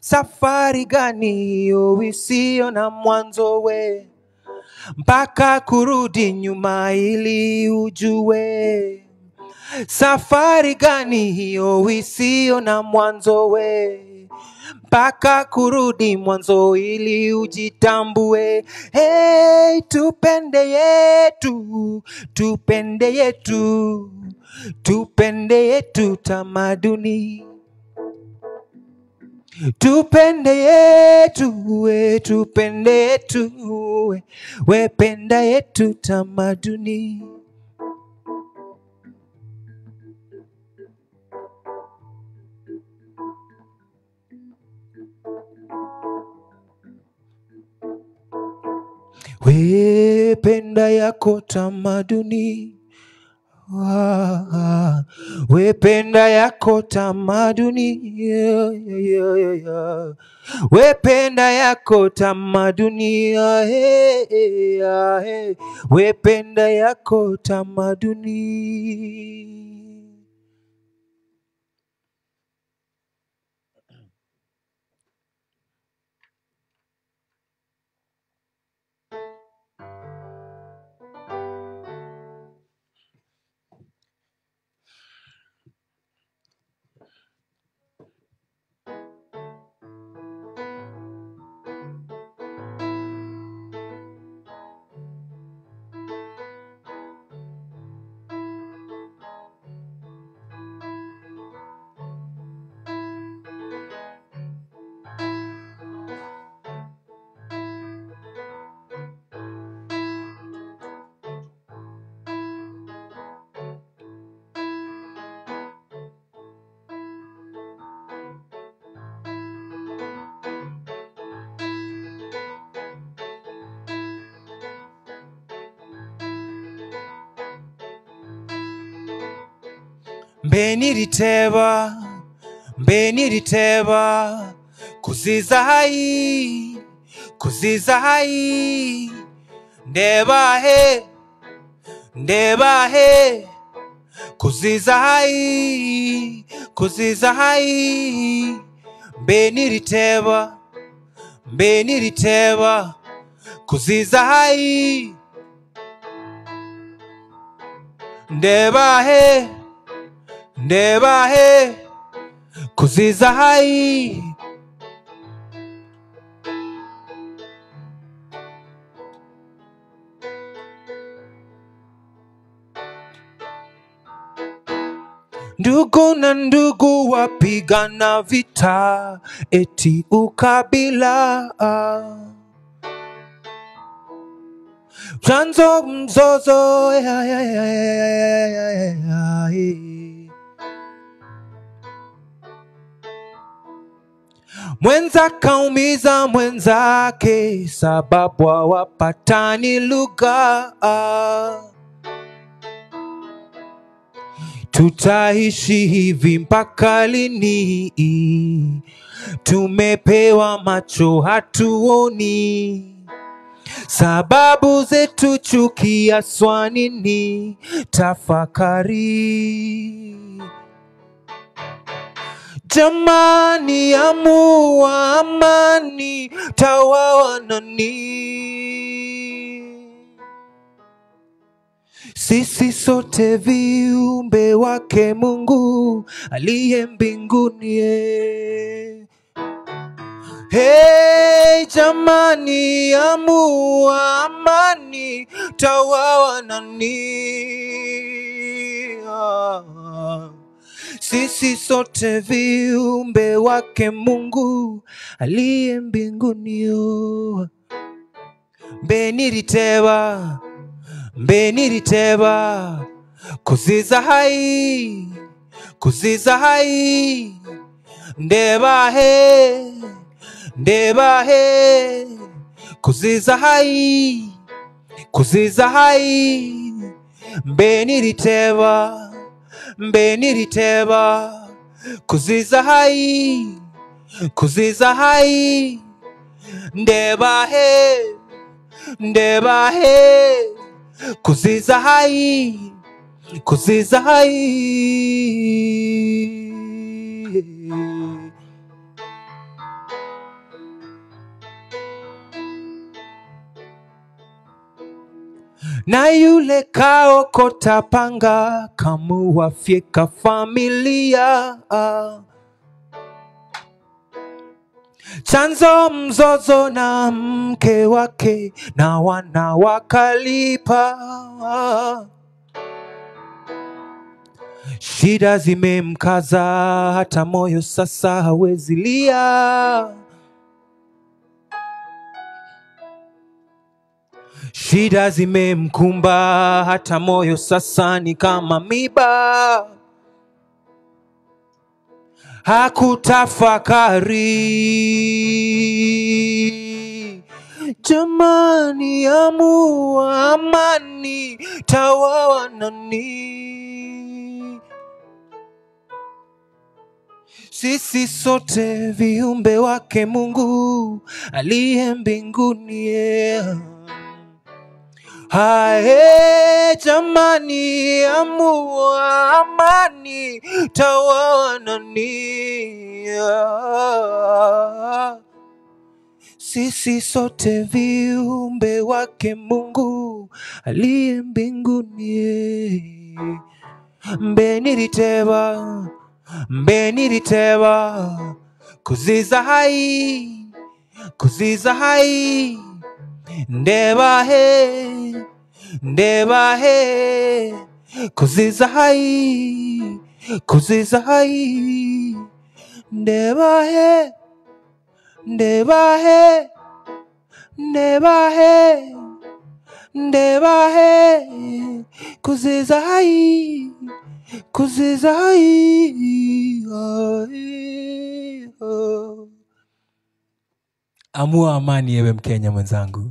Safari gani isiyo na mwanzo we, mpaka kurudi nyuma ili ujue. Safari gani hiyo isiyo na mwanzo we, mpaka kurudi mwanzo ili ujitambue. Hey, tupende yetu, tupende yetu, tupende yetu tamaduni. Tupende yetu, we tupende yetu, we penda yetu tamaduni. We penda yako tamaduni. We penda yako tamaduni. We penda yako tamaduni. We penda yako tamaduni. Mbeniriteeba, mbeniriteeba, kuziza hai, kuziza hai. Ndeba he, ndeba he, kuziza hai, kuziza hai. Mbeniriteeba, mbeniriteeba, kuziza hai. Ndeba he, ndeba he, kuziza hai. Ndugu na ndugu wapigana vita eti ukabila. Chanzo mzozo mwenza kaumiza mwenzake sababu hawapatani lugha. Tutaishi hivi mpaka lini? Tumepewa macho hatuoni. Sababu zetu chuki haswa nini? Tafakari. Jamani, amua amani, tawawa nani? Sisi sote viumbe wake Mungu aliye mbinguni. Hey, jamani, amua amani, tawawa nani? Sisi sote viumbe wake Mungu aliye mbinguni. Mbeniriteeba, mbeniriteeba, kuziza hai, kuziza hai. Ndeba he, ndeba he, kuziza hai, kuziza hai. Mbeniriteeba, mbeniriteeba, kuziza hai, kuziza hai. Ndeba he, ndeba he, kuziza hai, kuziza hai. Na yule kaokota panga kamuwafyeka familia. chanzo mzozo na mke wake na wana wakalipa. Shida zimemkaza hata moyo sasa hawezi lia. Shida zimemkumba hata moyo sasa ni kama miba. Hakutafakari, jamani amua amani tawawa nani. Sisi sote viumbe wake Mungu aliye mbinguni, yeah. Hae jamani amua amani tawawa nani, yeah. Sisi sote viumbe wake Mungu aliye mbinguni, yeah. Mbeniritewa kuziza hai ndeba he kuziza hai ndeba he kuziza hai Amua amani ewe Mkenya mwenzangu.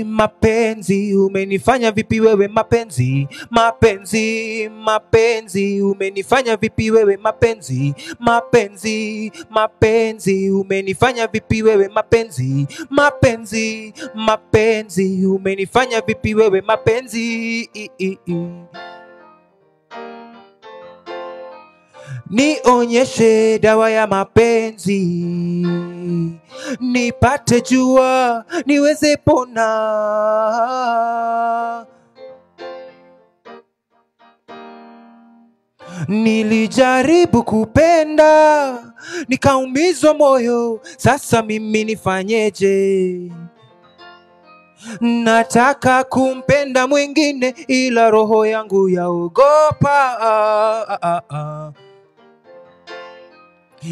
Mapenzi umenifanya vipi wewe mapenzi? Mapenzi umenifanya vipi wewe mapenzi? Mapenzi umenifanya vipi wewe mapenzi? Mapenzi umenifanya vipi wewe mapenzi? Nionyeshe dawa ya mapenzi, nipate jua niweze pona. Nilijaribu kupenda nikaumizwa moyo, sasa mimi nifanyeje? Nataka kumpenda mwingine ila roho yangu yaogopa.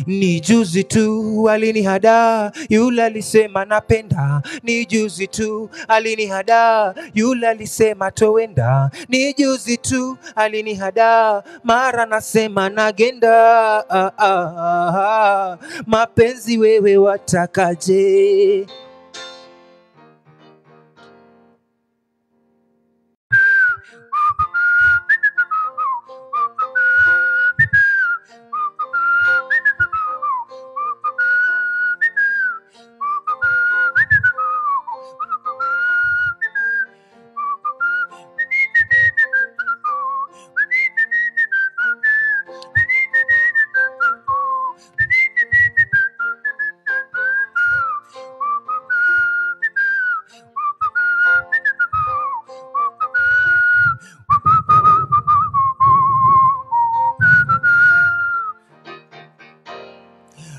Ni juzi tu alinihada, yule alisema napenda. Ni juzi tu alinihada, yule alisema towenda. Ni juzi tu alinihada, mara nasema nagenda. Mapenzi wewe watakaje?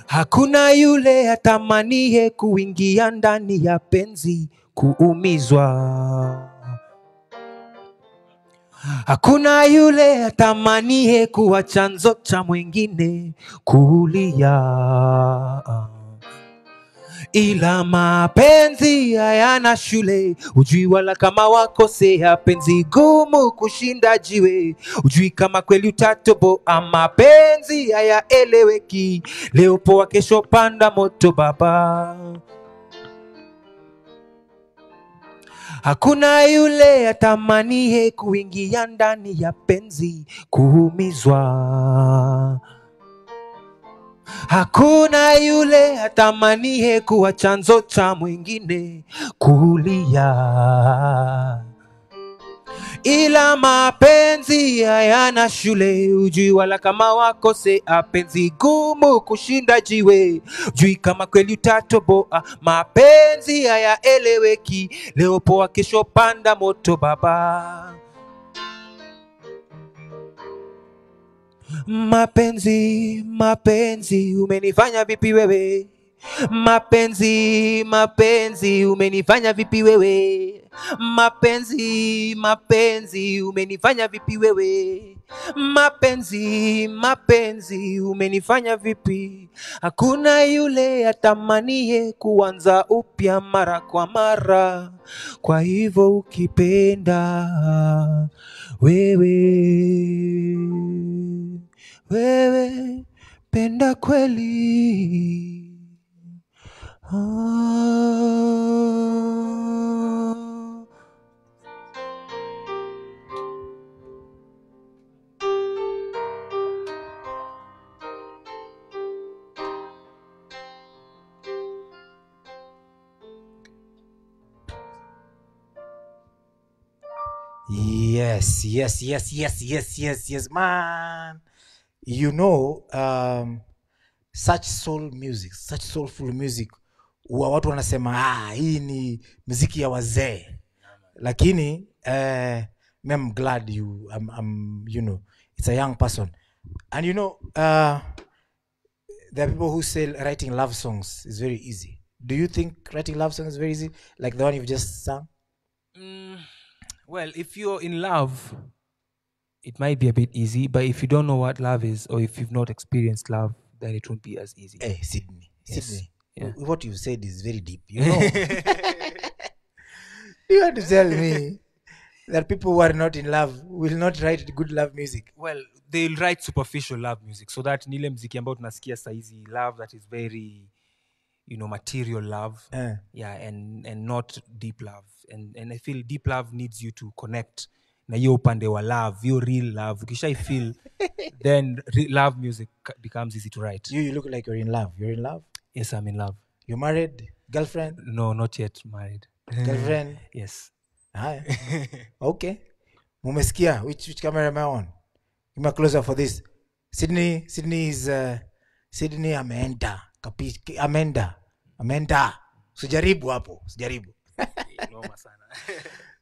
Hakuna yule atamanie kuingia ndani ya penzi kuumizwa. Hakuna yule atamanie kuwa chanzo cha mwingine kulia, ila mapenzi hayana shule. Ujui wala kama wakosea, penzi gumu kushinda jiwe. Ujui kama kweli utatoboa, mapenzi hayaeleweki. Leo poa, kesho panda moto baba. Hakuna yule atamanie kuingia ndani ya penzi kuumizwa. Hakuna yule atamanie kuwa chanzo cha mwingine kulia, ila mapenzi hayana shule. Ujui wala kama wakosea, penzi gumu kushinda jiwe. Ujui kama kweli utatoboa, mapenzi hayaeleweki. Leo poa, kesho panda moto baba. Mapenzi, mapenzi, umenifanya vipi wewe? Mapenzi, mapenzi, umenifanya vipi wewe? Mapenzi, mapenzi, umenifanya vipi wewe? Mapenzi, mapenzi, umenifanya vipi? Hakuna yule atamanie kuanza upya mara kwa mara. Kwa hivyo ukipenda wewe penda kweli. Yes, man. You know, such soulful music, watu wanasema hii ni muziki ya wazee, lakini I'm glad I'm you know, it's a young person. And you know, there are people who say writing love songs is very easy. Do you think writing love songs is very easy, like the one you've just sung? Well, if you're in love, it might be a bit easy, but if you don't know what love is, or if you've not experienced love, then it won't be as easy. Hey, Sydney. Yes. Sydney. Yeah. What you said is very deep. You know, you want to tell me that people who are not in love will not write good love music? Well, they'll write superficial love music, so that nile mziki ambao tunasikia saizi, love that is very, you know, material love. Yeah, and not deep love. And I feel deep love needs you to connect na hiyo upande wa love, your real love. Ukishai feel, then love music becomes easy to write. You look like you're in love. You're in love? Yes, I'm in love. You're married? Girlfriend? No, not yet married. Girlfriend? Yes. Okay. Mumesikia, which camera am I on? Give me a closer for this. Sydney is Sydney ameenda. Ameenda. Sijaribu hapo. Noma sana.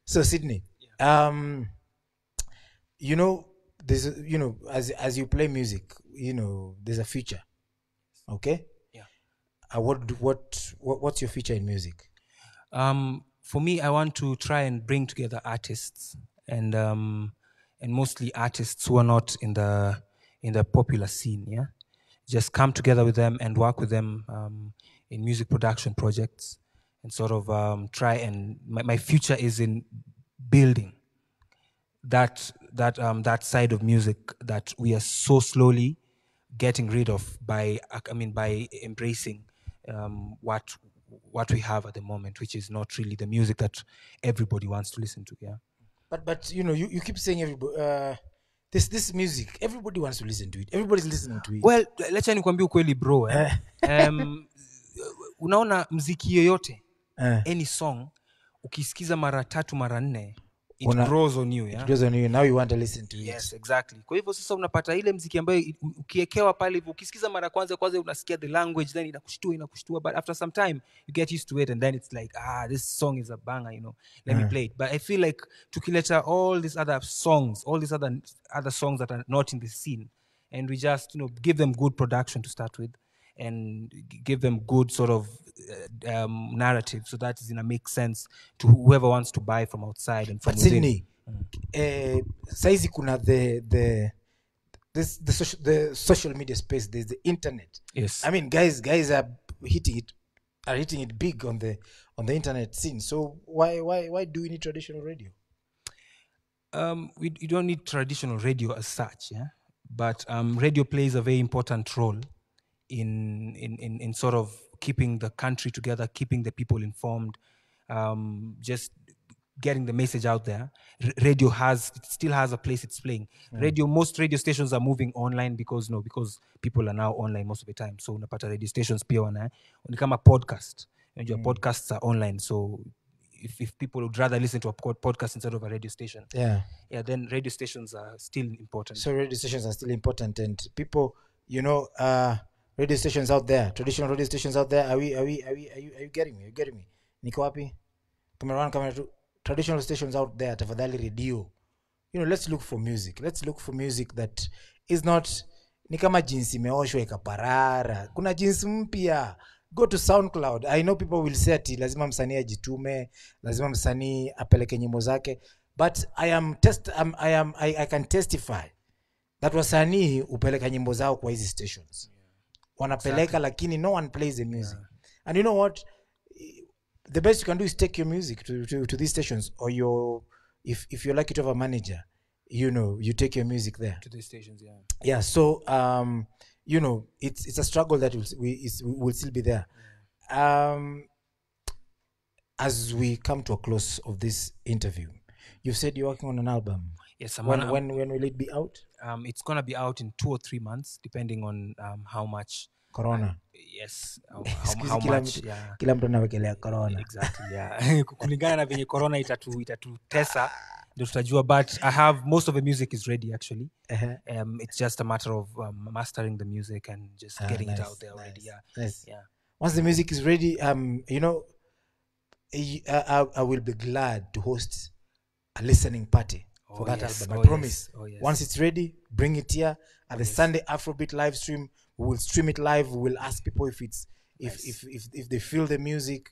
So Sydney, you know, there's you know, as you play music, you know, there's a future. Okay? Yeah. What's your future in music? For me, I want to try and bring together artists and mostly artists who are not in the popular scene. Yeah, just come together with them and work with them in music production projects, and sort of try and my future is in building that side of music that we are so slowly getting rid of by embracing what we have at the moment, which is not really the music that everybody wants to listen to. Yeah. But you know, you keep saying everybody this music, everybody wants to listen to it. Everybody's listening to it. Well, let's nikwambie ukweli bro. Unaona mziki yoyote, any song, ukisikiza mara 3 mara 4, it grows on you. Yeah? It grows on you. Now you want to listen to it. Yes, exactly. Kwa hivyo sasa unapata ile mziki ambayo ukiekewa pale hivyo, ukisikiza mara kwanza unasikia the language, then inakushtua, but after some time you get used to it, and then it's like, this song is a banger, you know, let me play it. But I feel like tukileta all these other songs, all these other songs that are not in the scene, and we just, you know, give them good production to start with, and give them good sort of narrative, so that is gonna make sense to whoever wants to buy from outside and from but within. Sydney, saizi kuna the social media space, there's the internet. Yes. I mean, guys are hitting it big on the internet scene. So why do we need traditional radio? We don't need traditional radio as such, yeah. But radio plays a very important role in sort of keeping the country together, keeping the people informed, just getting the message out there. Radio still has a place it's playing. Most radio stations are moving online because people are now online most of the time. So unapata radio stations pia ni kama podcast. Your podcasts are online, so if people would rather listen to a podcast instead of a radio station, then radio stations are still important. So radio stations are still important, and people, radio stations out there, traditional radio stations out there, are you getting me? Niko wapi? Kamera tu. Traditional stations out there, tafadhali radio. Let's look for music. Let's look for music that is not ni kama jinsi imeoshwa ikaparara. Kuna jinsi mpya. Go to SoundCloud. I know people will say ati lazima msanii ajitume, lazima msanii apeleke nyimbo zake, but I can testify that wasanii upeleka nyimbo zao kwa hizi stations. Wanapeleka lakini no one plays the music. And you know what? The best you can do is take your music to these stations, or if you're lucky to have a manager, you take your music there to these stations. So it's a struggle that will still be there. As we come to a close of this interview, you said you're working on an album. Yes. When will it be out? It's gonna be out in 2 or 3 months, depending on how much Corona. Yes. How much? Yeah. Kila mtu anawekelea corona. Exactly. Yeah. Kulingana na venye corona itatutesa ndio tutajua, but I have most of the music is ready actually. It's just a matter of mastering the music and just getting it out there already. Nice. Yeah. Once the music is ready, I will be glad to host a listening party for that album. I promise. Yes. Once it's ready, bring it here at the Sunday Afrobeat live stream. We will stream it live. We will ask people if they feel the music.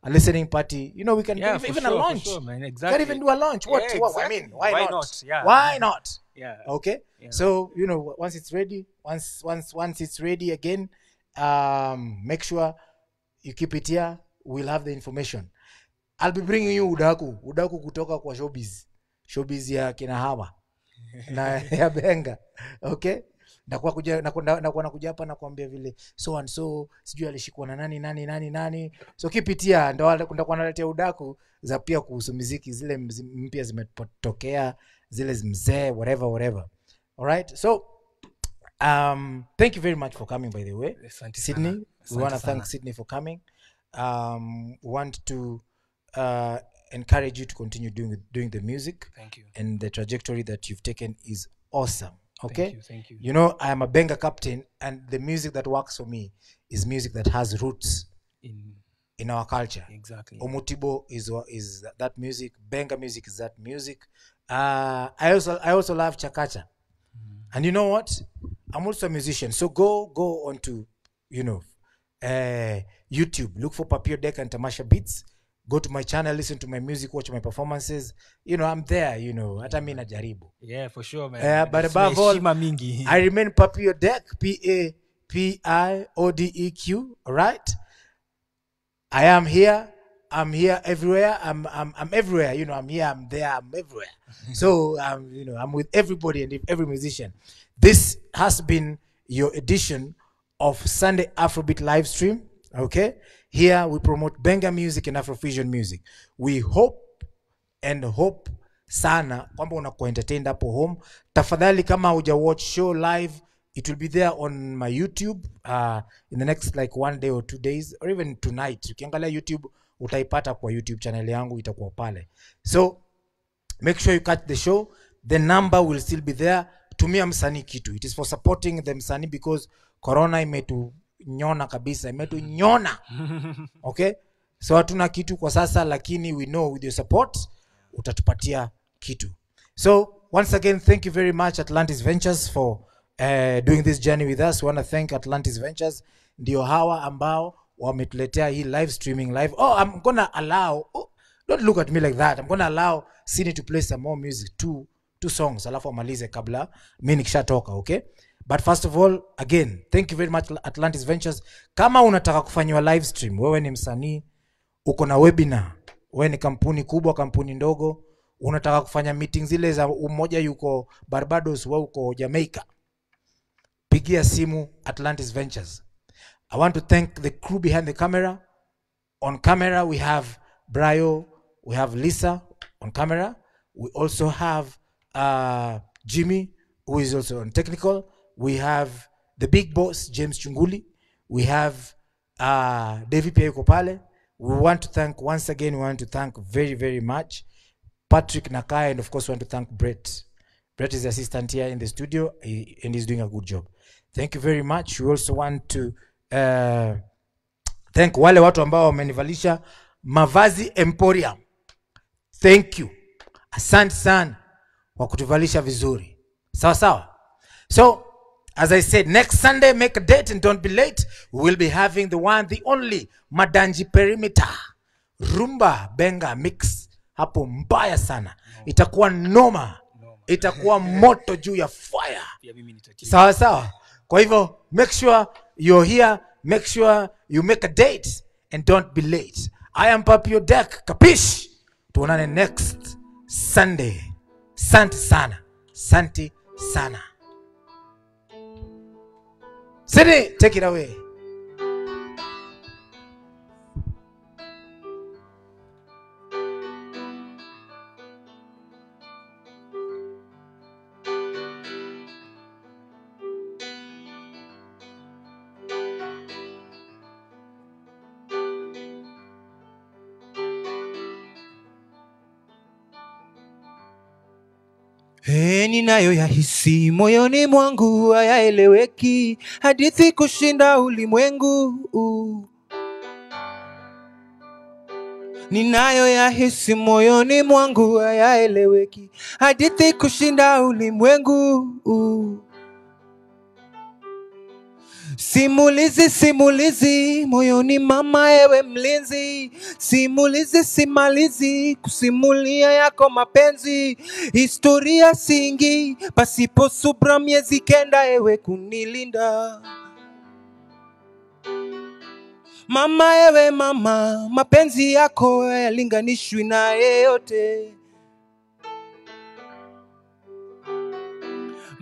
A listening party. We can do even a launch. Sure, man. Exactly. Can even do a launch. What? Exactly. I mean, why not? Yeah. Why not? Yeah. Okay. Yeah. So once it's ready, once it's ready again, make sure you keep it here. We'll have the information. I'll be bringing you udaku kutoka kwa showbiz ya kina Hawa na ya Benga. Okay. Nakuja hapa na kuambia vile so and so sijui alishikwa na nani. So keep it here, ndio naletea udaku za pia kuhusu muziki zile mpya zimetokea, zile mzee, whatever. All right. So thank you very much for coming, by the way. Sydney. We want to thank Sydney for coming. We want to encourage you to continue doing the music. Thank you. And the trajectory that you've taken is awesome. Okay. Thank you. I am a Benga captain, and the music that works for me is music that has roots in our culture. Exactly. Omutibo is that music. Benga music is that music. I also love Chakacha. And you know what? I'm also a musician. So go onto YouTube. Look for Papio Deck and Tamasha Beats. Go to my channel, listen to my music, watch my performances. I'm there, hata mimi najaribu. Yeah, for sure, man. But above all, I remain Papio Deck, P-A-P-I-O-D-E-Q, all right? I am here. I'm here everywhere. I'm everywhere. I'm here, I'm there, I'm everywhere. So, I'm with everybody and every musician. This has been your edition of Sunday Afrobeat live stream, okay? Here we promote Benga music and Afrofusion music. We hope sana kwamba unakuwa entertained hapo home. Tafadhali kama huja watch show live, it will be there on my YouTube in the next like 1 day or 2 days or even tonight. Ukiangalia YouTube utaipata kwa YouTube channel yangu, itakuwa pale. So make sure you catch the show. The number will still be there. Tumia msanii kitu. It is for supporting the msanii because corona imetunyona kabisa, imetunyona. Okay? So hatuna kitu kwa sasa, lakini we know with your support utatupatia kitu. So once again, thank you very much Atlantis Ventures for doing this journey with us. We want to thank Atlantis Ventures. Ndio hawa ambao wametuletea hii live streaming live. I'm gonna allow Don't look at me like that. I'm going to allow Sini to play some more music, two songs, alafu amalize kabla mimi nikishatoka, okay? But first of all, again, thank you very much Atlantis Ventures. Kama unataka kufanywa live stream, wewe ni msanii, uko na webinar, wewe ni kampuni kubwa, kampuni ndogo, unataka kufanya meetings zile za mmoja yuko Barbados, wewe uko Jamaica, pigia simu Atlantis Ventures. I want to thank the crew behind the camera. On camera, we have Brayo, we have Lisa on camera. We also have Jimmy, who is also on technical. We have the big boss, James Chunguli. We have David Pia Kopale. We want to thank, once again, we want to thank very, very much Patrick Nakai, and of course, we want to thank Brett. Brett is the assistant here in the studio, and he's doing a good job. Thank you very much. We also want to thank wale watu ambao wamenivalisha mavazi Emporium. Thank you. Asante sana kwa kutuvalisha vizuri. Sawa sawa. So, as I said, next Sunday, make a date and don't be late. We will be having the one, the only Madanji Perimeter Rumba Benga Mix. Hapo mbaya sana. Itakuwa noma. Itakuwa moto juu ya fire. Sawa sawa. Kwa hivyo, make sure you're here. Make sure you make a date and don't be late. I am Papio Deck. Kapish? Tuonane next Sunday. Santi sana. Santi sana. Sini, take it away. Ninayo ya hisi moyoni mwangu hayaeleweki, hadithi kushinda ulimwengu. Ninayo ya hisi moyoni mwangu hayaeleweki, hadithi kushinda ulimwengu. Simulizi, simulizi, moyoni mama ewe mlinzi. Simulizi, simalizi, kusimulia yako mapenzi. Historia singi, pasipo subra miezi kenda ewe kunilinda. Mama ewe mama, mapenzi yako yalinganishwi na yeyote.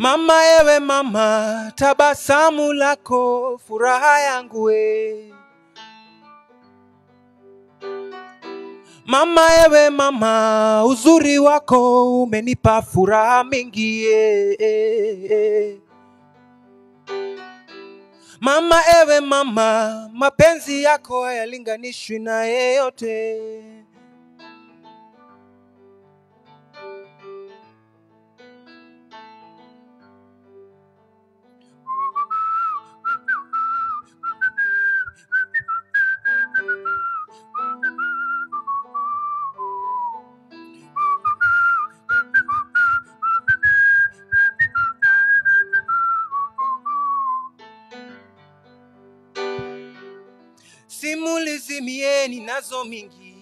Mama ewe mama, tabasamu lako furaha yangu we. Mama ewe mama, uzuri wako umenipa furaha mingi Mama ewe mama, mapenzi yako hayalinganishwi na yeyote. Simulizi mieni nazo mingi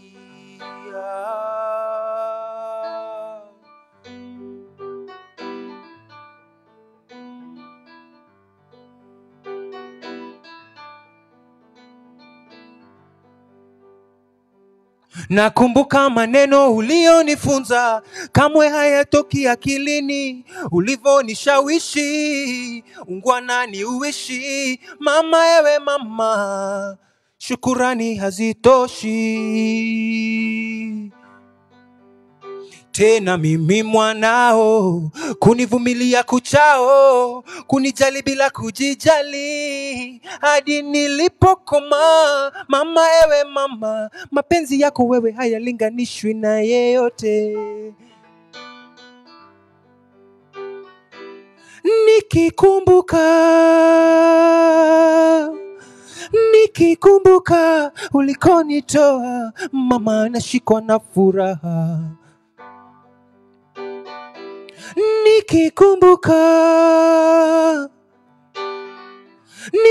Nakumbuka maneno ulionifunza, kamwe hayatoki akilini. Ulivonishawishi, ungwana ni uishi. Mama ewe mama, shukurani hazitoshi. Tena mimi mwanao, kunivumilia kuchao, kunijali bila kujijali, hadi nilipokoma. Mama ewe mama, mapenzi yako wewe hayalinganishwi na yeyote. Nikikumbuka ulikonitoa, mama nashikwa na furaha.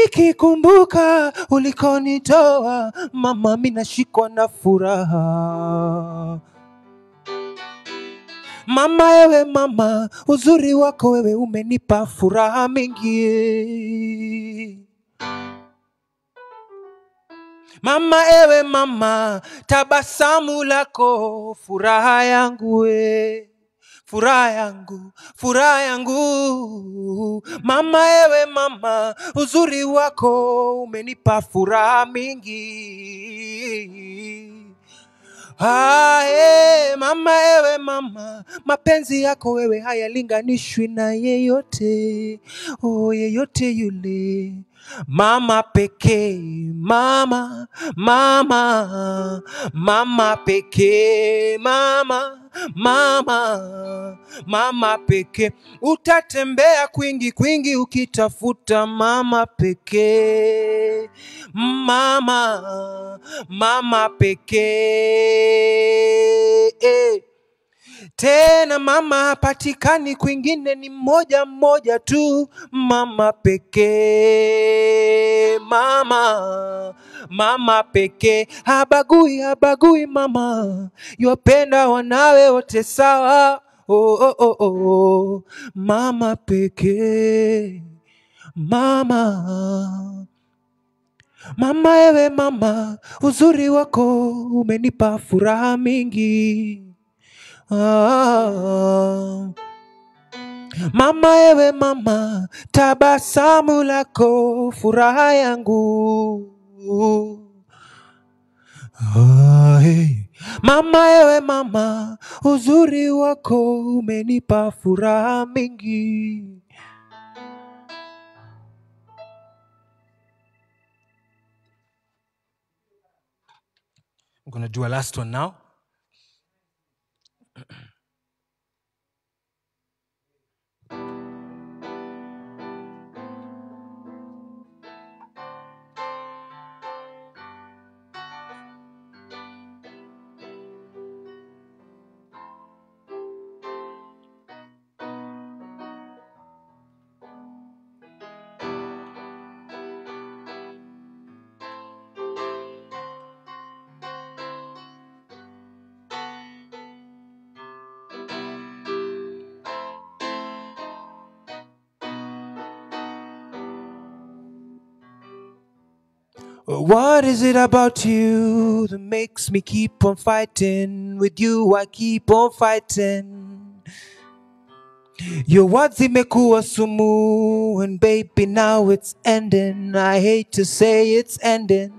nikikumbuka ulikonitoa mama, mimi nashikwa na furaha. Mama ewe mama, uzuri wako wewe umenipa furaha mingi. Mama ewe mama, tabasamu lako furaha yangu we, furaha yangu, furaha yangu. Mama ewe mama, uzuri wako umenipa furaha mingi. Mama ewe mama, mapenzi yako wewe hayalinganishwi na yeyote, yeyote yule. Mama pekee, mama, mama, mama pekee, mama, mama, mama pekee. Utatembea kwingi kwingi ukitafuta mama pekee, mama, mama pekee. Tena mama hapatikani kwingine, ni mmoja mmoja tu, mama pekee, mama, mama pekee. Habagui, habagui mama, yopenda wanawe wote sawa. Mama pekee, mama. Mama ewe mama, uzuri wako umenipa furaha mingi. Mama ewe mama, tabasamu lako furaha yangu. Mama ewe mama, uzuri wako umenipa furaha mingi. I'm gonna do a last one now. What is it about you that makes me keep on fighting? With you I keep on fighting. Your words imekuwa sumu, and baby now it's ending. I hate to say it's ending.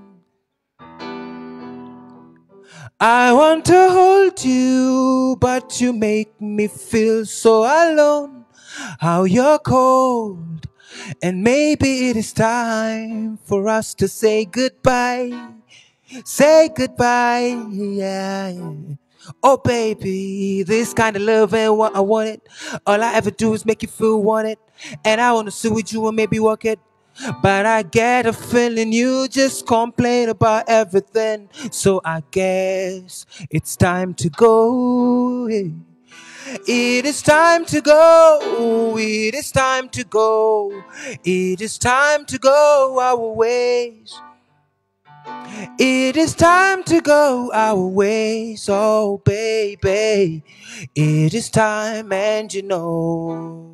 I want to hold you, but you make me feel so alone. How you're cold, and maybe it is time for us to say goodbye. Say goodbye, yeah. Oh baby, this kind of love ain't what I wanted. All I ever do is make you feel wanted, and I wanna sit with you and maybe walk it. But I get a feeling you just complain about everything. So I guess it's time to go. It is time to go. It is time to go. It is time to go our ways. It is time to go our ways. Oh baby, it is time, and you know.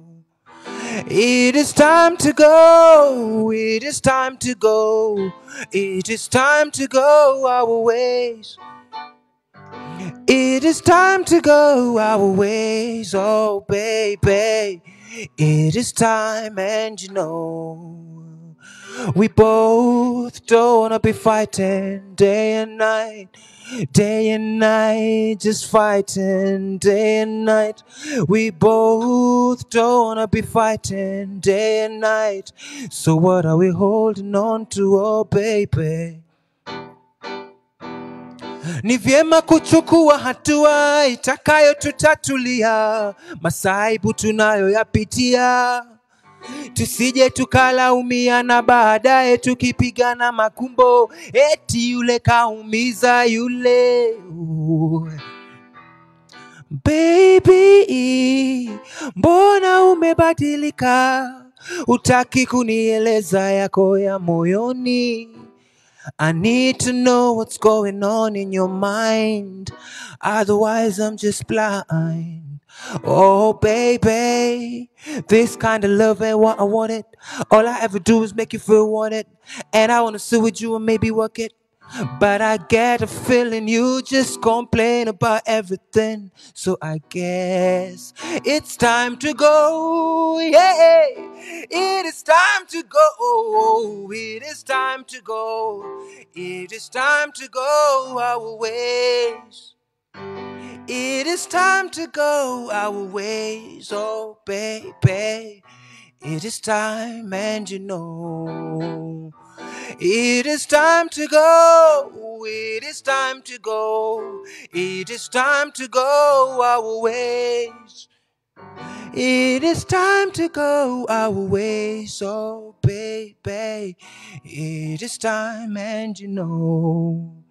It is time to go. It is time to go. It is time to go our ways. It is time to go our ways. Oh baby, it is time, and you know. We both don't wanna be fighting day and night. Day and night, just fighting day and night. We both don't wanna be fighting day and night. So what are we holding on to, oh baby? Ni vyema kuchukua hatua itakayo tutatulia masaibu tunayoyapitia. Tusije tukalaumia na baadaye tukipigana makumbo, eti yule kaumiza yule. Baby, mbona umebadilika? Utaki kunieleza yako ya moyoni. I need to know what's going on in your mind. Otherwise, I'm just blind. Oh, baby, this kind of love ain't what I wanted. All I ever do is make you feel wanted. And I wanna sit with you and maybe work it. But I get a feeling you just complain about everything. So I guess it's time to go. Yeah, it is time to go. It is time to go. It is time to go our ways. It is time to go our ways. Oh, baby, it is time, and you know. It is time to go. It is time to go. It is time to go our ways. It is time to go our ways. Oh, baby, it is time, and you know.